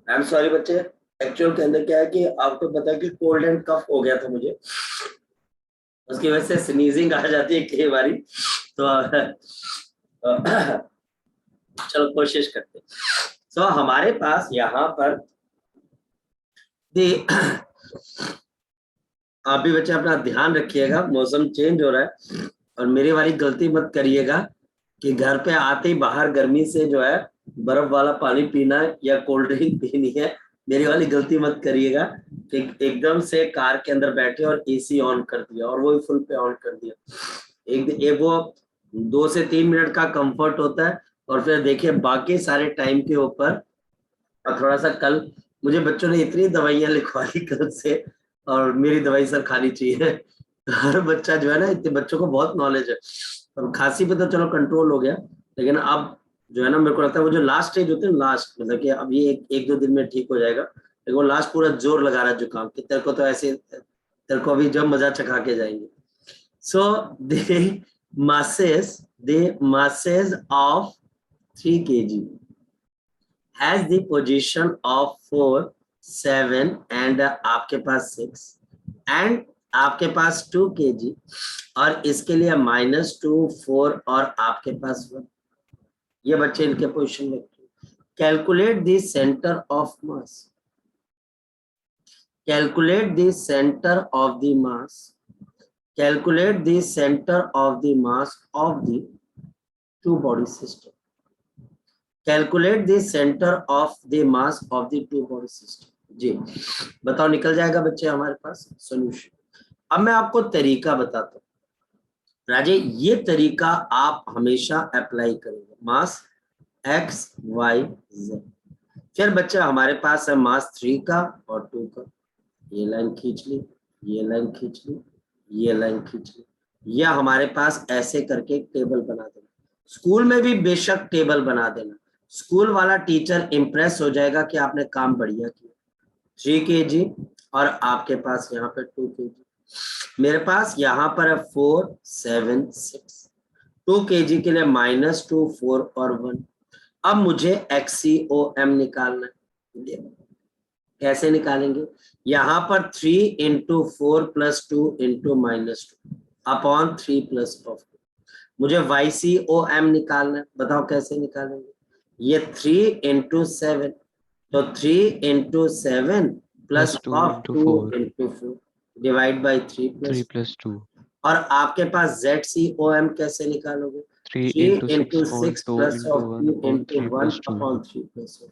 आई एम सॉरी बच्चे, एक्चुअल के अंदर क्या है कि आपको पता है कि कोल्ड एंड कफ हो गया था मुझे, उसकी वजह से स्नीजिंग आ जाती है कई बारी, तो चलो कोशिश करते। तो हमारे पास यहाँ पर आप भी बच्चे अपना ध्यान रखिएगा, मौसम चेंज हो रहा है और मेरी वाली गलती मत करिएगा कि घर पे आते ही बाहर गर्मी से जो है बर्फ वाला पानी पीना या कोल्ड ड्रिंक पीनी है, मेरी वाली गलती मत करिएगा कि एकदम से कार के अंदर बैठे और एसी ऑन कर दिया और वो फुल पे ऑन कर दिया। एक वो 2 से 3 मिनट का कंफर्ट होता है और फिर देखिए बाकी सारे टाइम के ऊपर। और थोड़ा सा कल मुझे बच्चों ने इतनी दवाइयां लिखवा दी कल से, और मेरी दवाई सर खानी चाहिए। हर बच्चा जो है ना, इतने बच्चों को बहुत नॉलेज है। और खांसी पे तो चलो कंट्रोल हो गया, लेकिन अब जो है ना, मेरे को लगता है वो जो लास्ट स्टेज होते हैं, लास्ट मतलब कि अब ये एक दो दिन में ठीक हो जाएगा, लेकिन वो लास्ट पूरा जोर लगा रहा है जुकाम कि तेरे को तो ऐसे, तेरे को अभी जब मजा चखा के जाएंगे। सो the masses of 3 kg has the position of 4, 7 and आपके पास 6 and आपके पास 2 kg और इसके लिए -2, 4 और आपके पास 1। ये बच्चे इनके पोजीशन में calculate the centre of mass, calculate the centre of the mass, calculate the center of the mass of the two body system, calculate the center of the mass of the two body system। जी बताओ, निकल जाएगा बच्चे हमारे पास solution. अब मैं आपको तरीका बताता हूँ राजे, ये तरीका आप हमेशा अप्लाई करेंगे, मास x y z। फिर बच्चा हमारे पास है मास 3 का और 2 का, ये लाइन खींच ली, ये लाइन खींच ली, ये लाइन खींच ली, या हमारे पास ऐसे करके एक टेबल बना देना। स्कूल में भी बेशक टेबल बना देना, स्कूल वाला टीचर इंप्रेस हो जाएगा कि आपने काम बढ़िया किया। 3 kg और आपके पास यहाँ पे 2 kg, मेरे पास यहाँ पर है 4, 7, 6, 2 kg के लिए -2, 4 और 1। अब मुझे XCOM निकालना है, कैसे निकालेंगे? यहाँ पर 3 × 4 + 2 × -2 अपॉन 3 + 2। मुझे YCOM निकालना है, बताओ कैसे निकालेंगे? ये 3 × 7, तो 3 × 7 Plus + 2 × 4 डिवाइड बाई 3 3 + + 2 और आपके पास ZCOM कैसे निकालोगे? 3 3 × × 6 6 2 + × 1 2 upon × 3 1 + 2 अपॉन 3 + 4।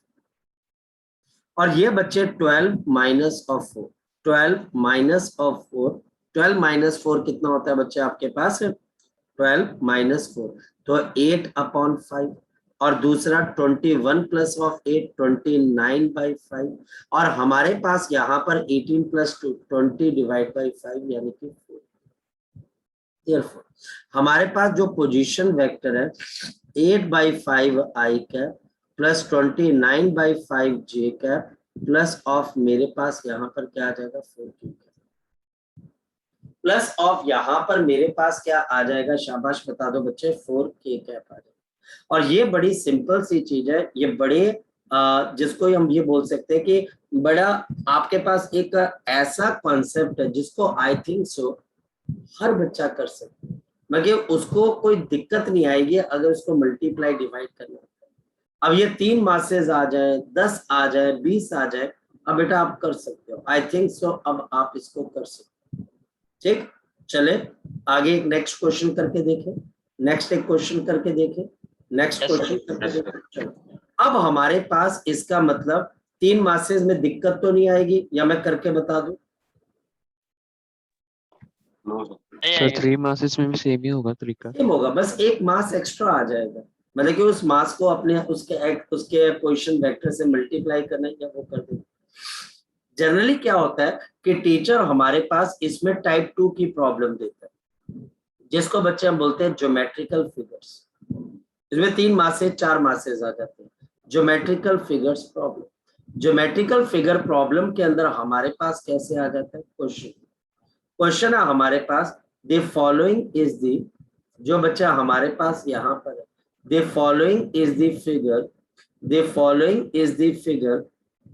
और ये बच्चे 12 - 4, 12 - 4, 12 - 4 कितना होता है बच्चे आपके पास? 12 - 4 तो 8/5 और दूसरा 21 + 8 29/5 और हमारे पास यहाँ पर 18 + 2 20 डिवाइड बाई 5 यानी कि 4। Therefore, हमारे पास जो पोजीशन वेक्टर है 8/5 I cap plus 29/5 J cap plus of मेरे पास यहाँ पर क्या आ जाएगा 4 Q कैप प्लस ऑफ यहाँ पर मेरे पास क्या आ जाएगा, शाबाश बता दो बच्चे, 4 K कैप आ जाएगा। और ये बड़ी सिंपल सी चीज है, ये बड़े जिसको हम ये बोल सकते हैं कि बड़ा आपके पास एक ऐसा कॉन्सेप्ट है जिसको आई थिंक सो हर बच्चा कर सकता है, मगर उसको कोई दिक्कत नहीं आएगी अगर उसको मल्टीप्लाई डिवाइड करना है। अब ये 3 मासेस आ जाए, 10 आ जाए, 20 आ जाए, अब बेटा आप कर सकते हो, आई थिंक सो अब आप इसको कर सकते हो। ठीक, चले आगे एक नेक्स्ट क्वेश्चन करके देखें, नेक्स्ट एक क्वेश्चन करके देखें, नेक्स्ट Yes, sir. क्वेश्चन करके Yes, देखें। चलो अब हमारे पास इसका मतलब 3 मासेस में दिक्कत तो नहीं आएगी, या मैं करके बता दूं? सर 3 masses में भी सेम ही होगा तरीका। सेम होगा, बस एक मास एक्स्ट्रा आ जाएगा, मतलब कि उस मास को अपने उसके पोजीशन वेक्टर से मल्टीप्लाई करना है या वो कर देंगे। जनरली क्या होता है कि टीचर हमारे पास इसमें टाइप 2 की प्रॉब्लम देता है, जिसको बच्चे हम बोलते हैं ज्योमेट्रिकल फिगर्स। इसमें 3 मासेस 4 मासेस आ जाते हैं, geometrical figures problem. Geometrical figure problem के अंदर हमारे पास कैसे आ जाता है क्वेश्चन है हमारे पास, द फॉलोइंग इज द, जो बच्चा हमारे पास यहाँ पर है, the following is the figure, the following is the figure,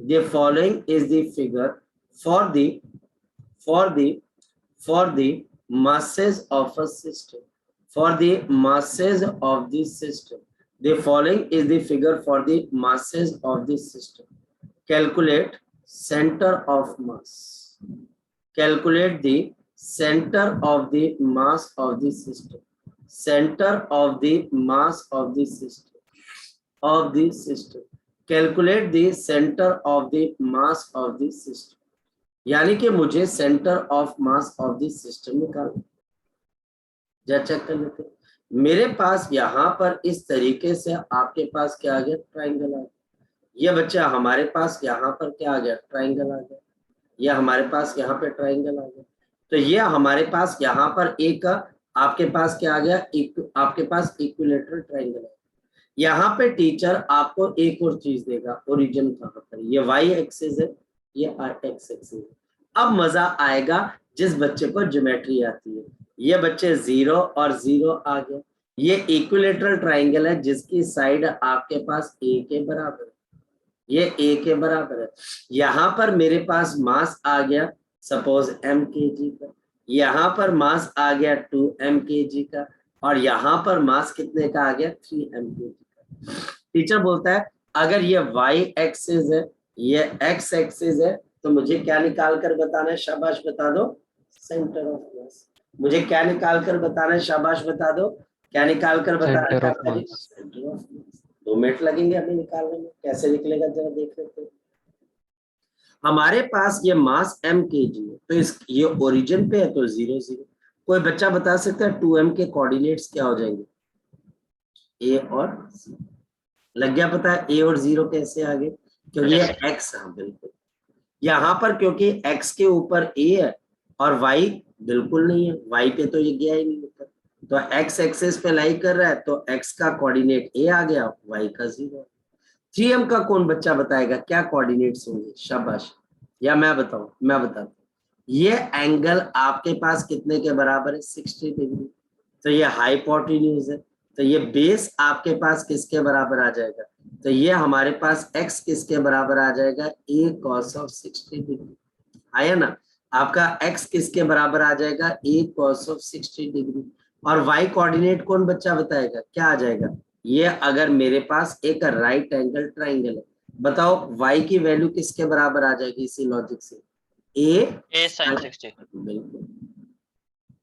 the following is the figure for the masses of a system, for the masses of the system, the following is the figure for the masses of the system. Calculate center of mass, calculate the center of the mass of the system, center of the mass of the system, calculate the center of the mass of the system। यानी कि मुझे centre of mass of the system निकालना, जरा check कर लेते हैं। मेरे पास यहाँ पर इस तरीके से आपके पास क्या आ गया, ट्राइंगल आ गया। ये बच्चा हमारे पास यहाँ पर क्या आ गया, ट्राइंगल आ गया। ये हमारे पास यहाँ पे ट्राइंगल आ गया। तो ये हमारे पास यहाँ पर एक आपके पास क्या आ गया, आपके पास इक्विलेटरल ट्राइंगल है। यहाँ पे टीचर आपको एक और चीज देगा, ओरिजिन कहाँ पर, ये वाई एक्सिस है, ये एक्स एक्सिस है। अब मजा आएगा जिस बच्चे को ज्योमेट्री आती है। ये बच्चे 0 और 0 आ गए। ये इक्विलेटरल ट्राइंगल है जिसकी साइड आपके पास ए के बराबर है, ये ए के बराबर है। यहाँ पर मेरे पास मास आ गया सपोज m kg का, यहाँ पर मास आ गया 2m kg का, और यहाँ पर मास कितने का आ गया 3m kg का। टीचर बोलता है अगर ये y एक्सिस है, ये x एक्सिस है, तो मुझे क्या निकाल कर बताना है, शाबाश बता दो, सेंटर ऑफ मास। मुझे क्या निकाल कर बताना है, शाबाश बता दो, क्या निकाल कर बताना है, सेंटर ऑफ काका जी? Mass. Centre of mass. 2 minute लगेंगे हमें निकालने में, कैसे निकलेगा जरा देख लेते हैं। हमारे पास ये मास m kg है, तो इस ये ओरिजिन पे है तो 0 0। कोई बच्चा बता सकता है 2m के कोऑर्डिनेट्स क्या हो जाएंगे, a और 0? लग गया पता है a और 0 कैसे आ गए, क्योंकि ये Yes, x, हाँ बिल्कुल। यहाँ पर क्योंकि x के ऊपर a है और y बिल्कुल नहीं है, y पे तो ये गया ही नहीं ऊपर, तो x एक्सिस पे लाई कर रहा है, तो x का कोऑर्डिनेट a आ गया, y का 0। 3m का कौन बच्चा बताएगा क्या कोऑर्डिनेट्स होंगे, शाबाश, या मैं बताऊं, मैं बताता हूं। ये एंगल आपके पास कितने के बराबर है, 60 डिग्री। तो ये हाइपोटेन्यूज है, तो ये बेस आपके पास किसके बराबर आ जाएगा, तो ये हमारे पास x किसके बराबर आ जाएगा, a cos of 60 डिग्री। आया ना, आपका x किसके बराबर आ जाएगा, a cos of 60 डिग्री। और y कोऑर्डिनेट कौन बच्चा बताएगा, क्या आ जाएगा, ये अगर मेरे पास एक राइट एंगल ट्राइंगल है, बताओ y की वैल्यू किसके बराबर आ जाएगी इसी लॉजिक से, A sin 60. बिल्कुल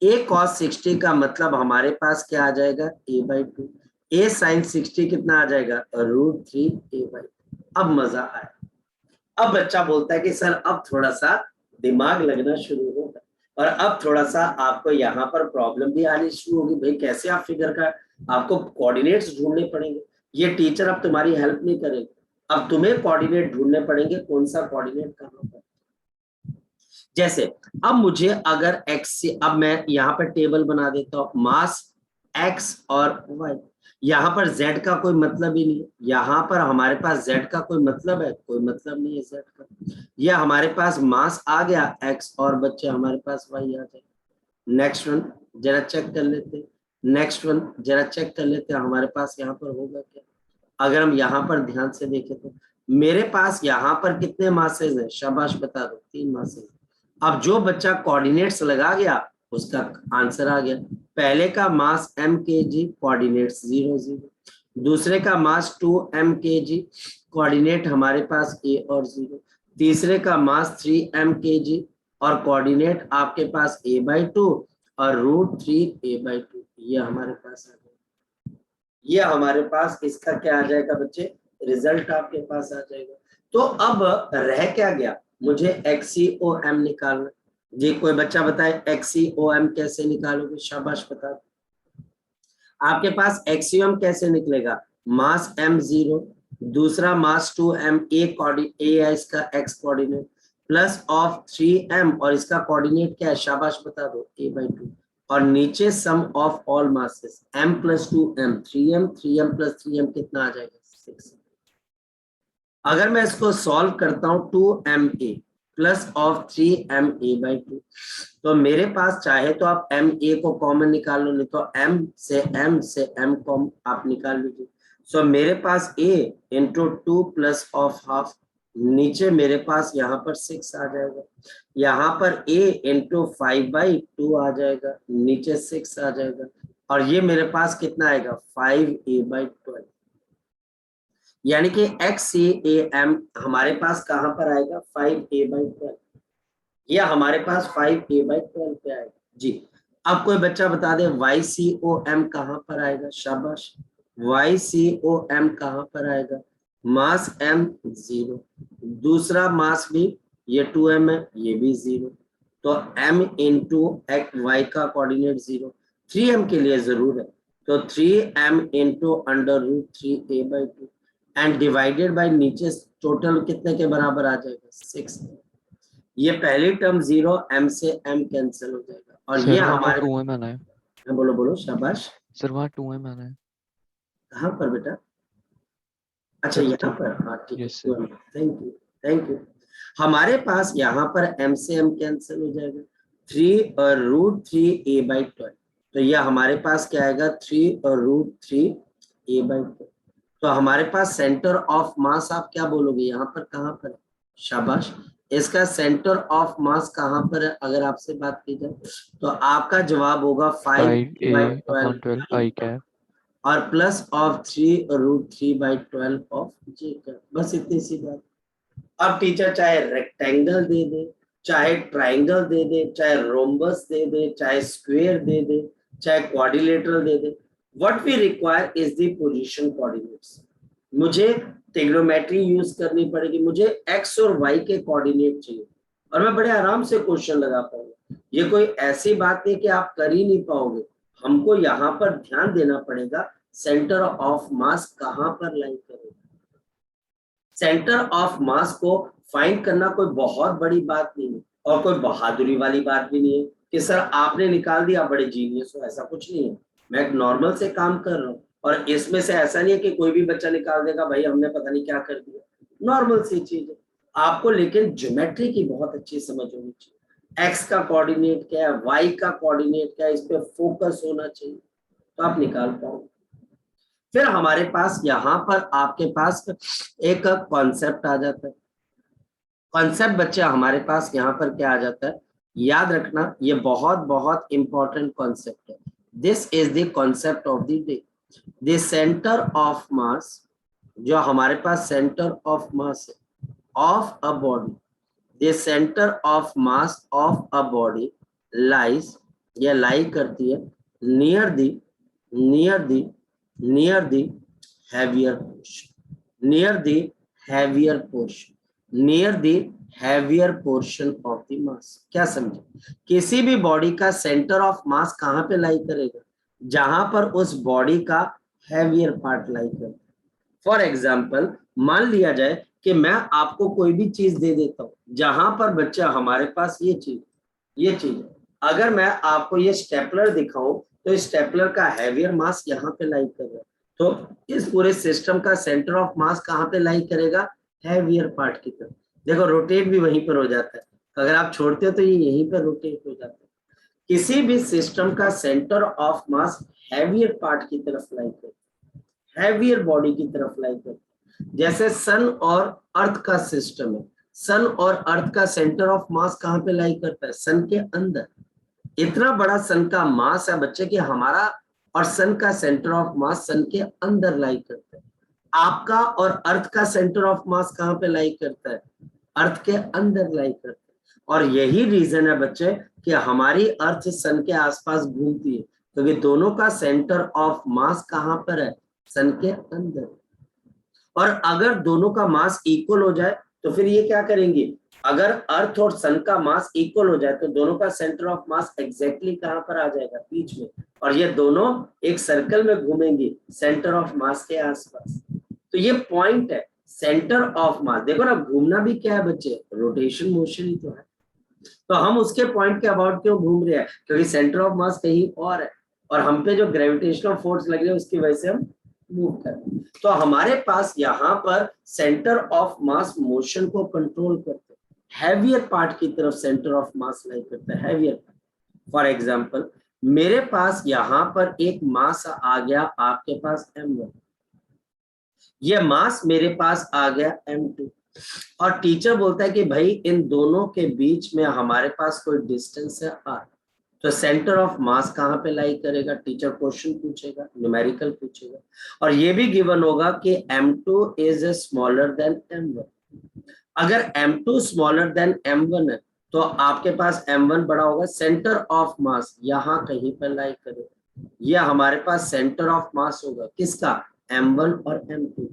a cos 60 का मतलब हमारे पास क्या आ जाएगा, a/2। a sin 60 कितना आ जाएगा, √3 a/2। अब मजा आया। अब बच्चा बोलता है कि सर अब थोड़ा सा दिमाग लगना शुरू होगा, और अब थोड़ा सा आपको यहाँ पर प्रॉब्लम भी आनी शुरू होगी। भाई कैसे आप फिगर का, आपको कोऑर्डिनेट्स ढूंढने पड़ेंगे, ये टीचर अब तुम्हारी हेल्प नहीं करेगा, अब तुम्हें कोऑर्डिनेट ढूंढने पड़ेंगे, कौन सा कोऑर्डिनेट कहाँ पर। जैसे अब मुझे अगर x से, अब मैं यहाँ पर टेबल बना देता हूँ, मास x और y, यहाँ पर z का कोई मतलब ही नहीं, यहाँ पर हमारे पास z का कोई मतलब है, कोई मतलब नहीं है z का। यह हमारे पास मास आ गया x, और बच्चे हमारे पास y आ जाए। नेक्स्ट वन जरा चेक कर लेते, नेक्स्ट वन जरा चेक कर लेते हैं हमारे पास यहाँ पर होगा क्या। अगर हम यहाँ पर ध्यान से देखें तो मेरे पास यहाँ पर कितने मासेज हैं, शाबाश बता दो, 3 मासेज। अब जो बच्चा कोऑर्डिनेट्स लगा गया उसका आंसर आ गया। पहले का मास m kg, कोऑर्डिनेट्स 0 0। दूसरे का मास 2m kg, कोऑर्डिनेट हमारे पास a और 0। तीसरे का मास 3m kg और कोऑर्डिनेट आपके पास a/2 और √3 a/2। ये हमारे पास आ गया, ये हमारे पास इसका क्या आ जाएगा बच्चे, रिजल्ट आपके पास आ जाएगा। तो अब रह क्या गया, मुझे XCOM निकालना। जी कोई बच्चा बताए XCOM कैसे निकालोगे, शाबाश बता। आपके पास XCOM कैसे निकलेगा, मास m0, दूसरा मास 2m, a है इसका x coordinate, plus of 3m, और इसका कोऑर्डिनेट क्या है, शाबाश बता दो, a/2, और नीचे sum of all masses m + 2m, 3m + 3m कितना आ जाएगा, 6। अगर मैं इसको सॉल्व करता हूं 2ma प्लस ऑफ 3ma/2, तो मेरे पास चाहे तो आप ma को कॉमन निकाल लो, नहीं तो m से m कॉमन आप निकाल लीजिए। सो मेरे पास a into 2 plus of half, नीचे मेरे पास यहाँ पर 6 आ जाएगा, यहाँ पर a इंटू 5/2 आ जाएगा, नीचे 6 आ जाएगा, और ये मेरे पास कितना आएगा, 5a/12। यानी कि XCAM हमारे पास कहां पर आएगा, 5a/12। या हमारे पास 5a/12 पे आएगा जी। अब कोई बच्चा बता दे YCOM कहां पर आएगा, शाबाश, YCOM कहां पर आएगा, मास m 0, दूसरा मास भी ये 2m है, ये भी 0, तो m इंटू y का कोऑर्डिनेट 0, 3m के लिए जरूर है, तो 3m into √3 a/2 and divided bye नीचे टोटल कितने के बराबर आ जाएगा, 6। ये पहली टर्म 0, m से m कैंसिल हो जाएगा और सर ये वहाँ हमारे 2m है। बोलो बोलो शाबाश। सर वहाँ 2m है। कहाँ पर बेटा? अच्छा सर यहाँ पर, हाँ ठीक है, yes sir. Thank you thank you. हमारे पास यहाँ पर m से m कैंसिल हो जाएगा, 3 और √3a/12, तो यह हमारे पास क्या आएगा 3 और √3a/12। तो हमारे पास सेंटर ऑफ मास आप क्या बोलोगे यहाँ पर, कहाँ पर है? शाबाश, इसका सेंटर ऑफ मास कहाँ पर है अगर आपसे बात की जाए, तो आपका जवाब होगा 5a/12 5a/12 i cap। और प्लस ऑफ 3√3/12 ऑफ j का, बस इतनी सी बात। अब टीचर चाहे रेक्टेंगल दे दे, चाहे ट्राइंगल दे दे, चाहे रोम्बस दे दे, चाहे स्क्वायर दे दे, चाहे क्वाड्रिलेटरल दे दे, what we require is the position coordinates. मुझे ट्रिग्नोमेट्री यूज करनी पड़ेगी, मुझे एक्स और वाई के कोऑर्डिनेट चाहिए और मैं बड़े आराम से क्वेश्चन लगा पाऊंगा। ये कोई ऐसी बात नहीं कि आप कर ही नहीं पाओगे, हमको यहाँ पर ध्यान देना पड़ेगा सेंटर ऑफ मास कहाँ पर लाई करेगा। सेंटर ऑफ मास को फाइंड करना कोई बहुत बड़ी बात नहीं है और कोई बहादुरी वाली बात भी नहीं है कि सर आपने निकाल दिया बड़े जीनियस हो, ऐसा कुछ नहीं है। मैं एक नॉर्मल से काम कर रहा हूँ और इसमें से ऐसा नहीं है कि कोई भी बच्चा निकाल देगा भाई हमने पता नहीं क्या कर दिया, नॉर्मल सी चीज है। आपको लेकिन ज्योमेट्री की बहुत अच्छी समझ होनी चाहिए, एक्स का कोऑर्डिनेट क्या है, वाई का कोऑर्डिनेट क्या है, इस पे फोकस होना चाहिए तो आप निकाल पाओगे। फिर हमारे पास यहाँ पर आपके पास एक कॉन्सेप्ट आ जाता है। कॉन्सेप्ट बच्चे हमारे पास यहाँ पर क्या आ जाता है, याद रखना ये बहुत बहुत इंपॉर्टेंट कॉन्सेप्ट है। This is the concept of the day. The centre of मास, जो हमारे पास सेंटर ऑफ मास है of a body, the centre of mass of a body lies, या लाई करती है near the near the near the heavier portion, near the heavier portion, near the heavier portion of the mass। क्या समझे, किसी भी body का centre of मास कहाँ पे लाई करेगा, जहां पर उस बॉडी का हैवियर पार्ट लाई करेगा। फॉर एग्जाम्पल मान लिया जाए कि मैं आपको कोई भी चीज दे देता हूं, जहां पर बच्चा हमारे पास ये चीज है, अगर मैं आपको ये स्टेपलर दिखाऊं तो स्टेपलर का हैवियर मास यहाँ पे लाई करेगा, तो इस पूरे सिस्टम का सेंटर ऑफ मास कहाँ पे लाई करेगा, हैवियर पार्ट की तरफ। देखो रोटेट भी वहीं पर हो जाता है, अगर आप छोड़ते हो तो ये यहीं पर रोटेट हो जाता है। किसी भी सिस्टम का centre of mass heavier part की तरफ लाई करता है, हैवियर बॉडी की तरफ लाई करता है। जैसे सन और अर्थ का सिस्टम है, सन और अर्थ का सेंटर ऑफ मास कहाँ पे लाई करता है, सन के अंदर। इतना बड़ा सन का मास है बच्चे कि हमारा और सन का सेंटर ऑफ मास सन के अंदर लाई करता है। आपका और अर्थ का सेंटर ऑफ मास कहाँ पे लाई करता है, अर्थ के अंदर लाई करता है। और यही रीजन है बच्चे कि हमारी अर्थ सन के आसपास घूमती है, क्योंकि दोनों का सेंटर ऑफ मास कहाँ पर है, सन के अंदर। और अगर दोनों का मास इक्वल हो जाए तो फिर ये क्या करेंगे, अगर अर्थ और सन का मास इक्वल हो जाए तो दोनों का सेंटर ऑफ मास एग्जैक्टली कहां पर आ जाएगा, बीच में, और ये दोनों एक सर्कल में घूमेंगे सेंटर ऑफ मास के आसपास। तो ये पॉइंट है सेंटर ऑफ मास। देखो ना घूमना भी क्या है बच्चे, रोटेशन मोशन ही तो है। तो हम उसके पॉइंट के अबाउट क्यों घूम रहे हैं, क्योंकि सेंटर ऑफ मास कहीं और है और हम पे जो ग्रेविटेशनल फोर्स लग रही है उसकी वजह से हम मूव कर रहे हैं। तो हमारे पास यहाँ पर सेंटर ऑफ मास मोशन को कंट्रोल करते हैं, हैवियर पार्ट की तरफ सेंटर ऑफ मास लाई करता है, हैवियर पार्ट। फॉर एग्जांपल मेरे पास यहाँ पर एक मास आ गया आपके पास m1, ये मास मेरे पास आ गया m2, और टीचर बोलता है कि भाई इन दोनों के बीच में हमारे पास कोई डिस्टेंस है r, तो सेंटर ऑफ मास कहाँ पे लाई करेगा, टीचर क्वेश्चन पूछेगा, न्यूमेरिकल पूछेगा, और ये भी गिवन होगा कि m2 is smaller than m1। अगर m2 स्मॉलर देन m1 है तो आपके पास m1 बड़ा होगा, सेंटर ऑफ मास यहाँ कहीं पर लाई करेगा, यह हमारे पास सेंटर ऑफ मास होगा किसका, m1 और m2।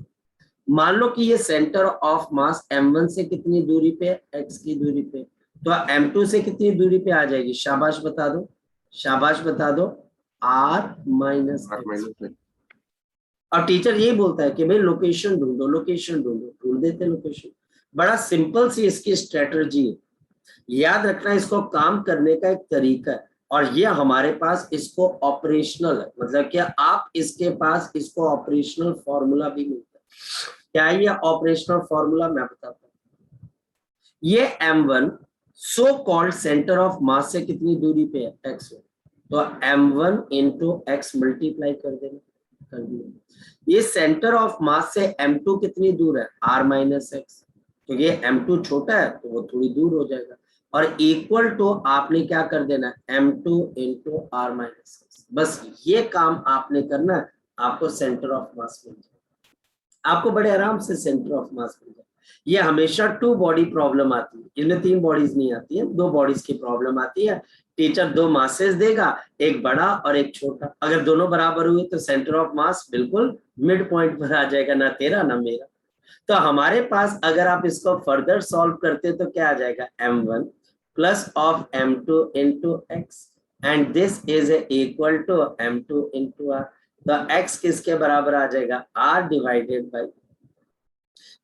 मान लो कि ये सेंटर ऑफ मास m1 से कितनी दूरी पे, x की दूरी पे, तो m2 से कितनी दूरी पे आ जाएगी, शाबाश बता दो, शाबाश बता दो, r माइनस x। और टीचर ये बोलता है कि भाई लोकेशन ढूंढो, लोकेशन ढूंढो, ढूंढ देते लोकेशन। बड़ा सिंपल सी इसकी स्ट्रेटजी है, याद रखना, इसको काम करने का एक तरीका है, और ये हमारे पास इसको ऑपरेशनल है, मतलब कि आप इसके पास इसको ऑपरेशनल फॉर्मूला भी मिलता है। क्या ये ऑपरेशनल फॉर्मूला मैं बताता हूँ। ये m1 so called centre of मास से कितनी दूरी पे है, x, तो m1 इंटू एक्स मल्टीप्लाई कर देना, कर दिया। ये सेंटर ऑफ मास से m2 कितनी दूर है, r माइनस एक्स, तो ये m2 छोटा है तो वो थोड़ी दूर हो जाएगा, और इक्वल टू आपने क्या कर देना है, m2 into r minus x. बस ये काम आपने करना है, आपको सेंटर ऑफ मास मिल जाएगा, आपको बड़े आराम से सेंटर ऑफ मास मिल जाएगा। ये हमेशा 2 बॉडी प्रॉब्लम आती है, इसमें 3 बॉडीज नहीं आती है, 2 बॉडीज की प्रॉब्लम आती है। टीचर 2 मासेस देगा, एक बड़ा और एक छोटा, अगर दोनों बराबर हुए तो सेंटर ऑफ मास बिल्कुल मिड पॉइंट पर आ जाएगा, ना तेरा ना मेरा। तो हमारे पास अगर आप इसको फर्दर सॉल्व करते तो क्या आ जाएगा, m1 plus of m2 into X, and this is equal to m2 into r। तो x किसके बराबर आ जाएगा, r डिवाइडेड बाई,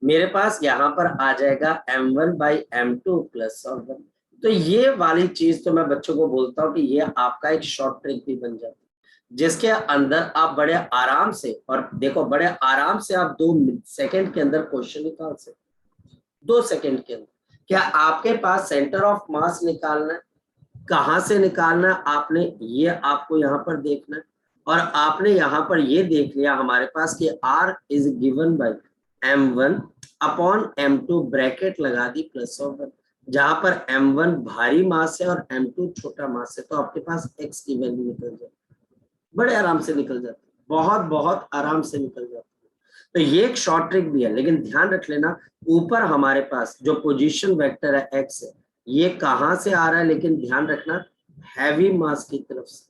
मेरे पास यहाँ पर आ जाएगा m1 by m2 plus of 1। तो ये वाली चीज तो मैं बच्चों को बोलता हूँ कि ये आपका एक शॉर्ट ट्रिक भी बन जाती है, जिसके अंदर आप बड़े आराम से, और देखो बड़े आराम से आप 2 सेकंड के अंदर क्वेश्चन निकाल सकते, 2 सेकंड के अंदर। क्या आपके पास सेंटर ऑफ मास निकालना है, कहाँ से निकालना है आपने, ये आपको यहाँ पर देखना है, और आपने यहाँ पर ये देख लिया हमारे पास कि r is given bye m1 upon m2 bracket लगा दी प्लस ऑफ 1, जहां पर m1 भारी मास है और m2 छोटा मास है, तो आपके पास x की वैल्यू निकल जाती है, बड़े आराम से निकल जाती है, बहुत बहुत आराम से निकल जाती है। तो ये एक शॉर्ट ट्रिक भी है, लेकिन ध्यान रख लेना ऊपर हमारे पास जो पोजीशन वेक्टर है x है, ये कहां से आ रहा है, लेकिन ध्यान रखना हैवी मास की तरफ से,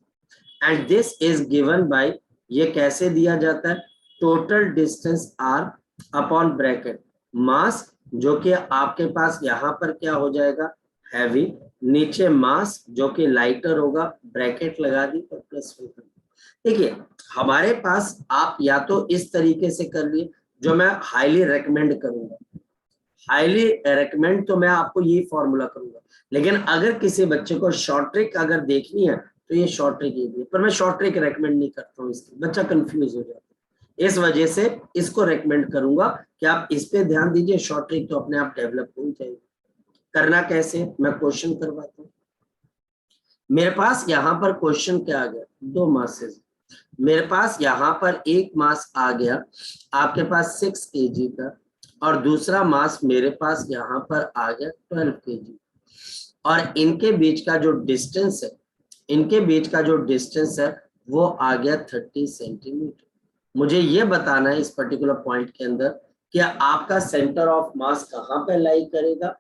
and this is given by, ये कैसे दिया जाता है, total distance r upon bracket mass, जो कि आपके पास यहाँ पर क्या हो जाएगा, हैवी, नीचे मास जो कि लाइटर होगा, ब्रैकेट लगा दी और प्लस 1। देखिए हमारे पास आप या तो इस तरीके से कर लिए, जो मैं हाईली रेकमेंड करूंगा, हाईली रेकमेंड तो मैं आपको ये फॉर्मूला करूंगा, लेकिन अगर किसी बच्चे को शॉर्ट ट्रिक अगर देखनी है तो ये शॉर्ट ट्रिक ये भी, पर मैं शॉर्ट ट्रिक रेकमेंड नहीं करता हूँ, इसकी बच्चा कंफ्यूज हो जाता है, इस वजह से इसको रेकमेंड करूंगा कि आप इस पे ध्यान दीजिए, शॉर्ट ट्रिक तो अपने आप डेवलप हो जाएगी। करना कैसे, मैं क्वेश्चन करवाता हूँ। मेरे पास यहाँ पर क्वेश्चन क्या आ गया, 2 मासेस, मेरे पास यहाँ पर एक मास आ गया आपके पास 6 kg का, और दूसरा मास मेरे पास यहाँ पर आ गया 12 kg, और इनके बीच का जो डिस्टेंस है, इनके बीच का जो डिस्टेंस है वो आ गया 30 सेंटीमीटर। मुझे ये बताना है इस पर्टिकुलर पॉइंट के अंदर कि आपका सेंटर ऑफ मास कहाँ पे लाई करेगा,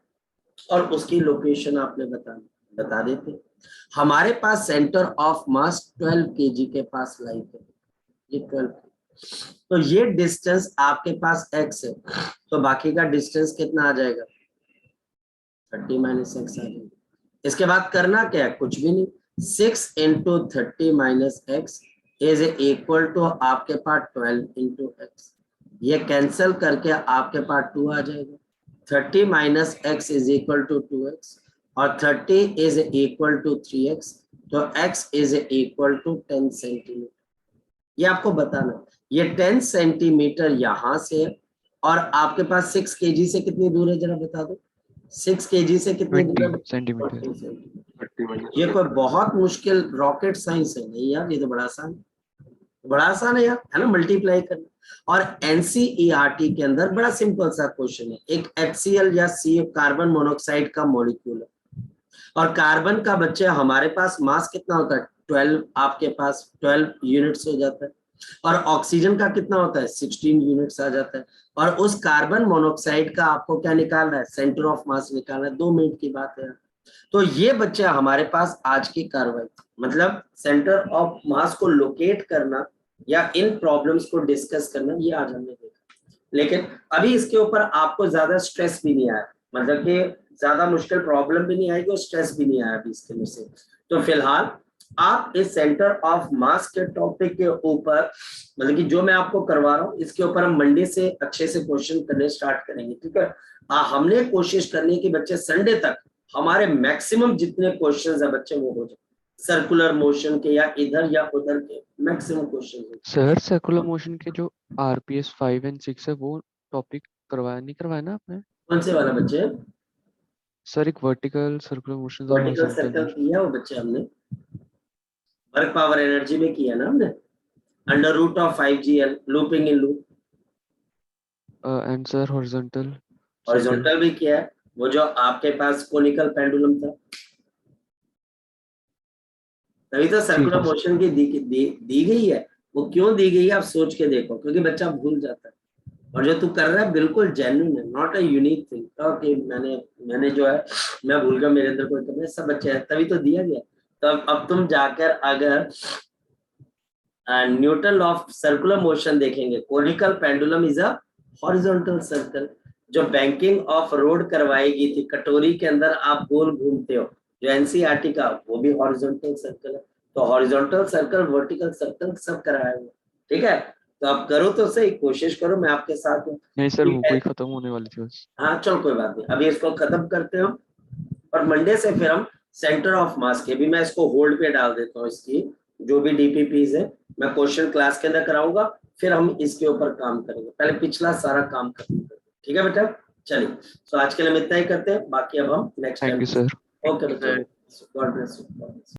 और उसकी लोकेशन आपने बता देते। हमारे पास सेंटर ऑफ मास 12 kg के पास लाई करेगा, ये 12, तो ये डिस्टेंस आपके पास x है, तो बाकी का डिस्टेंस कितना आ जाएगा, 30 माइनस एक्स आ जाएगा। इसके बाद करना क्या है, कुछ भी नहीं, 6 into 30 minus X is equal to आपके पास 12 इंटू एक्स, ये कैंसिल करके आपके पास 2 आ जाएगा, 30 minus X is equal to 2x, और 30 इज इक्वल टू 3x, तो x is equal to 10 centimetre. ये आपको बताना, ये 10 सेंटीमीटर यहाँ से, और आपके पास 6 kg से कितनी दूर है, जरा बता दो, 6 kg से कितनी दूर है, 20 सेंटीमीटर। 40 सेंटीमीटर। ये कोई बहुत मुश्किल रॉकेट साइंस है नहीं यार, ये तो बड़ा आसान, बड़ा आसान है यार, है ना, मल्टीप्लाई करना। और एनसीईआरटी के अंदर बड़ा सिंपल सा क्वेश्चन है, एक HCl या C कार्बन मोनोऑक्साइड का मॉलिक्यूल है, और कार्बन का बच्चे हमारे पास मास कितना होता है, 12, आपके पास 12 यूनिट्स हो जाता है, और ऑक्सीजन का कितना होता है, 16 यूनिट्स आ जाता है, और उस कार्बन मोनोऑक्साइड का आपको क्या निकालना है, सेंटर ऑफ मास निकालना है, 2 मिनट की बात है। तो ये बच्चे हमारे पास आज की कार्रवाई, मतलब सेंटर ऑफ मास को लोकेट करना या इन प्रॉब्लम्स को डिस्कस करना, ये आज हमने देखा, लेकिन अभी इसके ऊपर आपको ज्यादा स्ट्रेस भी नहीं आया, मतलब कि ज्यादा मुश्किल प्रॉब्लम भी नहीं आएगी और स्ट्रेस भी नहीं आया अभी इसके में से। तो फिलहाल आप इस सेंटर ऑफ मास के टॉपिक के ऊपर, मतलब कि जो मैं आपको करवा रहा हूँ इसके ऊपर हम मंडे से अच्छे से क्वेश्चन करने स्टार्ट करेंगे, ठीक है। हमने कोशिश करनी है कि बच्चे संडे तक हमारे मैक्सिमम जितने क्वेश्चंस है बच्चे वो हो जाए सर्कुलर मोशन के या इधर या उधर के maximum question. Sir circular motion के जो RPS 5 एंड 6 है वो टॉपिक नहीं करवाया ना आपने? कौन से वाला बच्चे? सर एक वर्टिकल सर्कुलर मोशन और वर्टिकल हॉरिजॉन्टल सर्कल किया वो बच्चे हमने वर्क पावर एनर्जी में किया ना हमने under root of 5GL looping in loop. And sir horizontal horizontal भी किया है वो जो आपके पास कोनिकल पेंडुलम था तभी तो सर्कुलर मोशन की दी गई है। वो क्यों दी गई है आप सोच के देखो क्योंकि बच्चा भूल जाता है और जो तू कर रहा है बिल्कुल जेन्युइन है नॉट अ यूनिक थिंग कि मैंने जो है मैं भूल गया मेरे अंदर कोई कमी है सब बच्चे हैं तभी तो दिया गया। तो अब तुम जाकर अगर Newton law of circular motion देखेंगे conical pendulum is a horizontal circle. जो बैंकिंग ऑफ रोड करवाई गई थी कटोरी के अंदर आप गोल घूमते हो जो एनसीईआरटी का वो भी हॉरिजॉन्टल सर्कल है। तो हॉरिजॉन्टल सर्कल वर्टिकल सर्कल सब कराया हुआ ठीक है। तो आप करो तो सही कोशिश करो मैं आपके साथ हूँ। नहीं सर ठीक वो है? कोई खत्म होने वाली थी बस। हाँ चलो कोई बात नहीं अभी इसको खत्म करते हो और मंडे से फिर हम सेंटर ऑफ मास के भी मैं इसको होल्ड पे डाल देता हूँ इसकी जो भी डीपीपीज है मैं क्वेश्चन क्लास के अंदर कराऊंगा फिर हम इसके ऊपर काम करेंगे पहले पिछला सारा काम खत्म करेंगे ठीक है बेटा। चलिए तो आज के लिए हम इतना ही करते हैं बाकी अब हम next thank time you sir. Okay बेटा गॉड ब्लेस यू।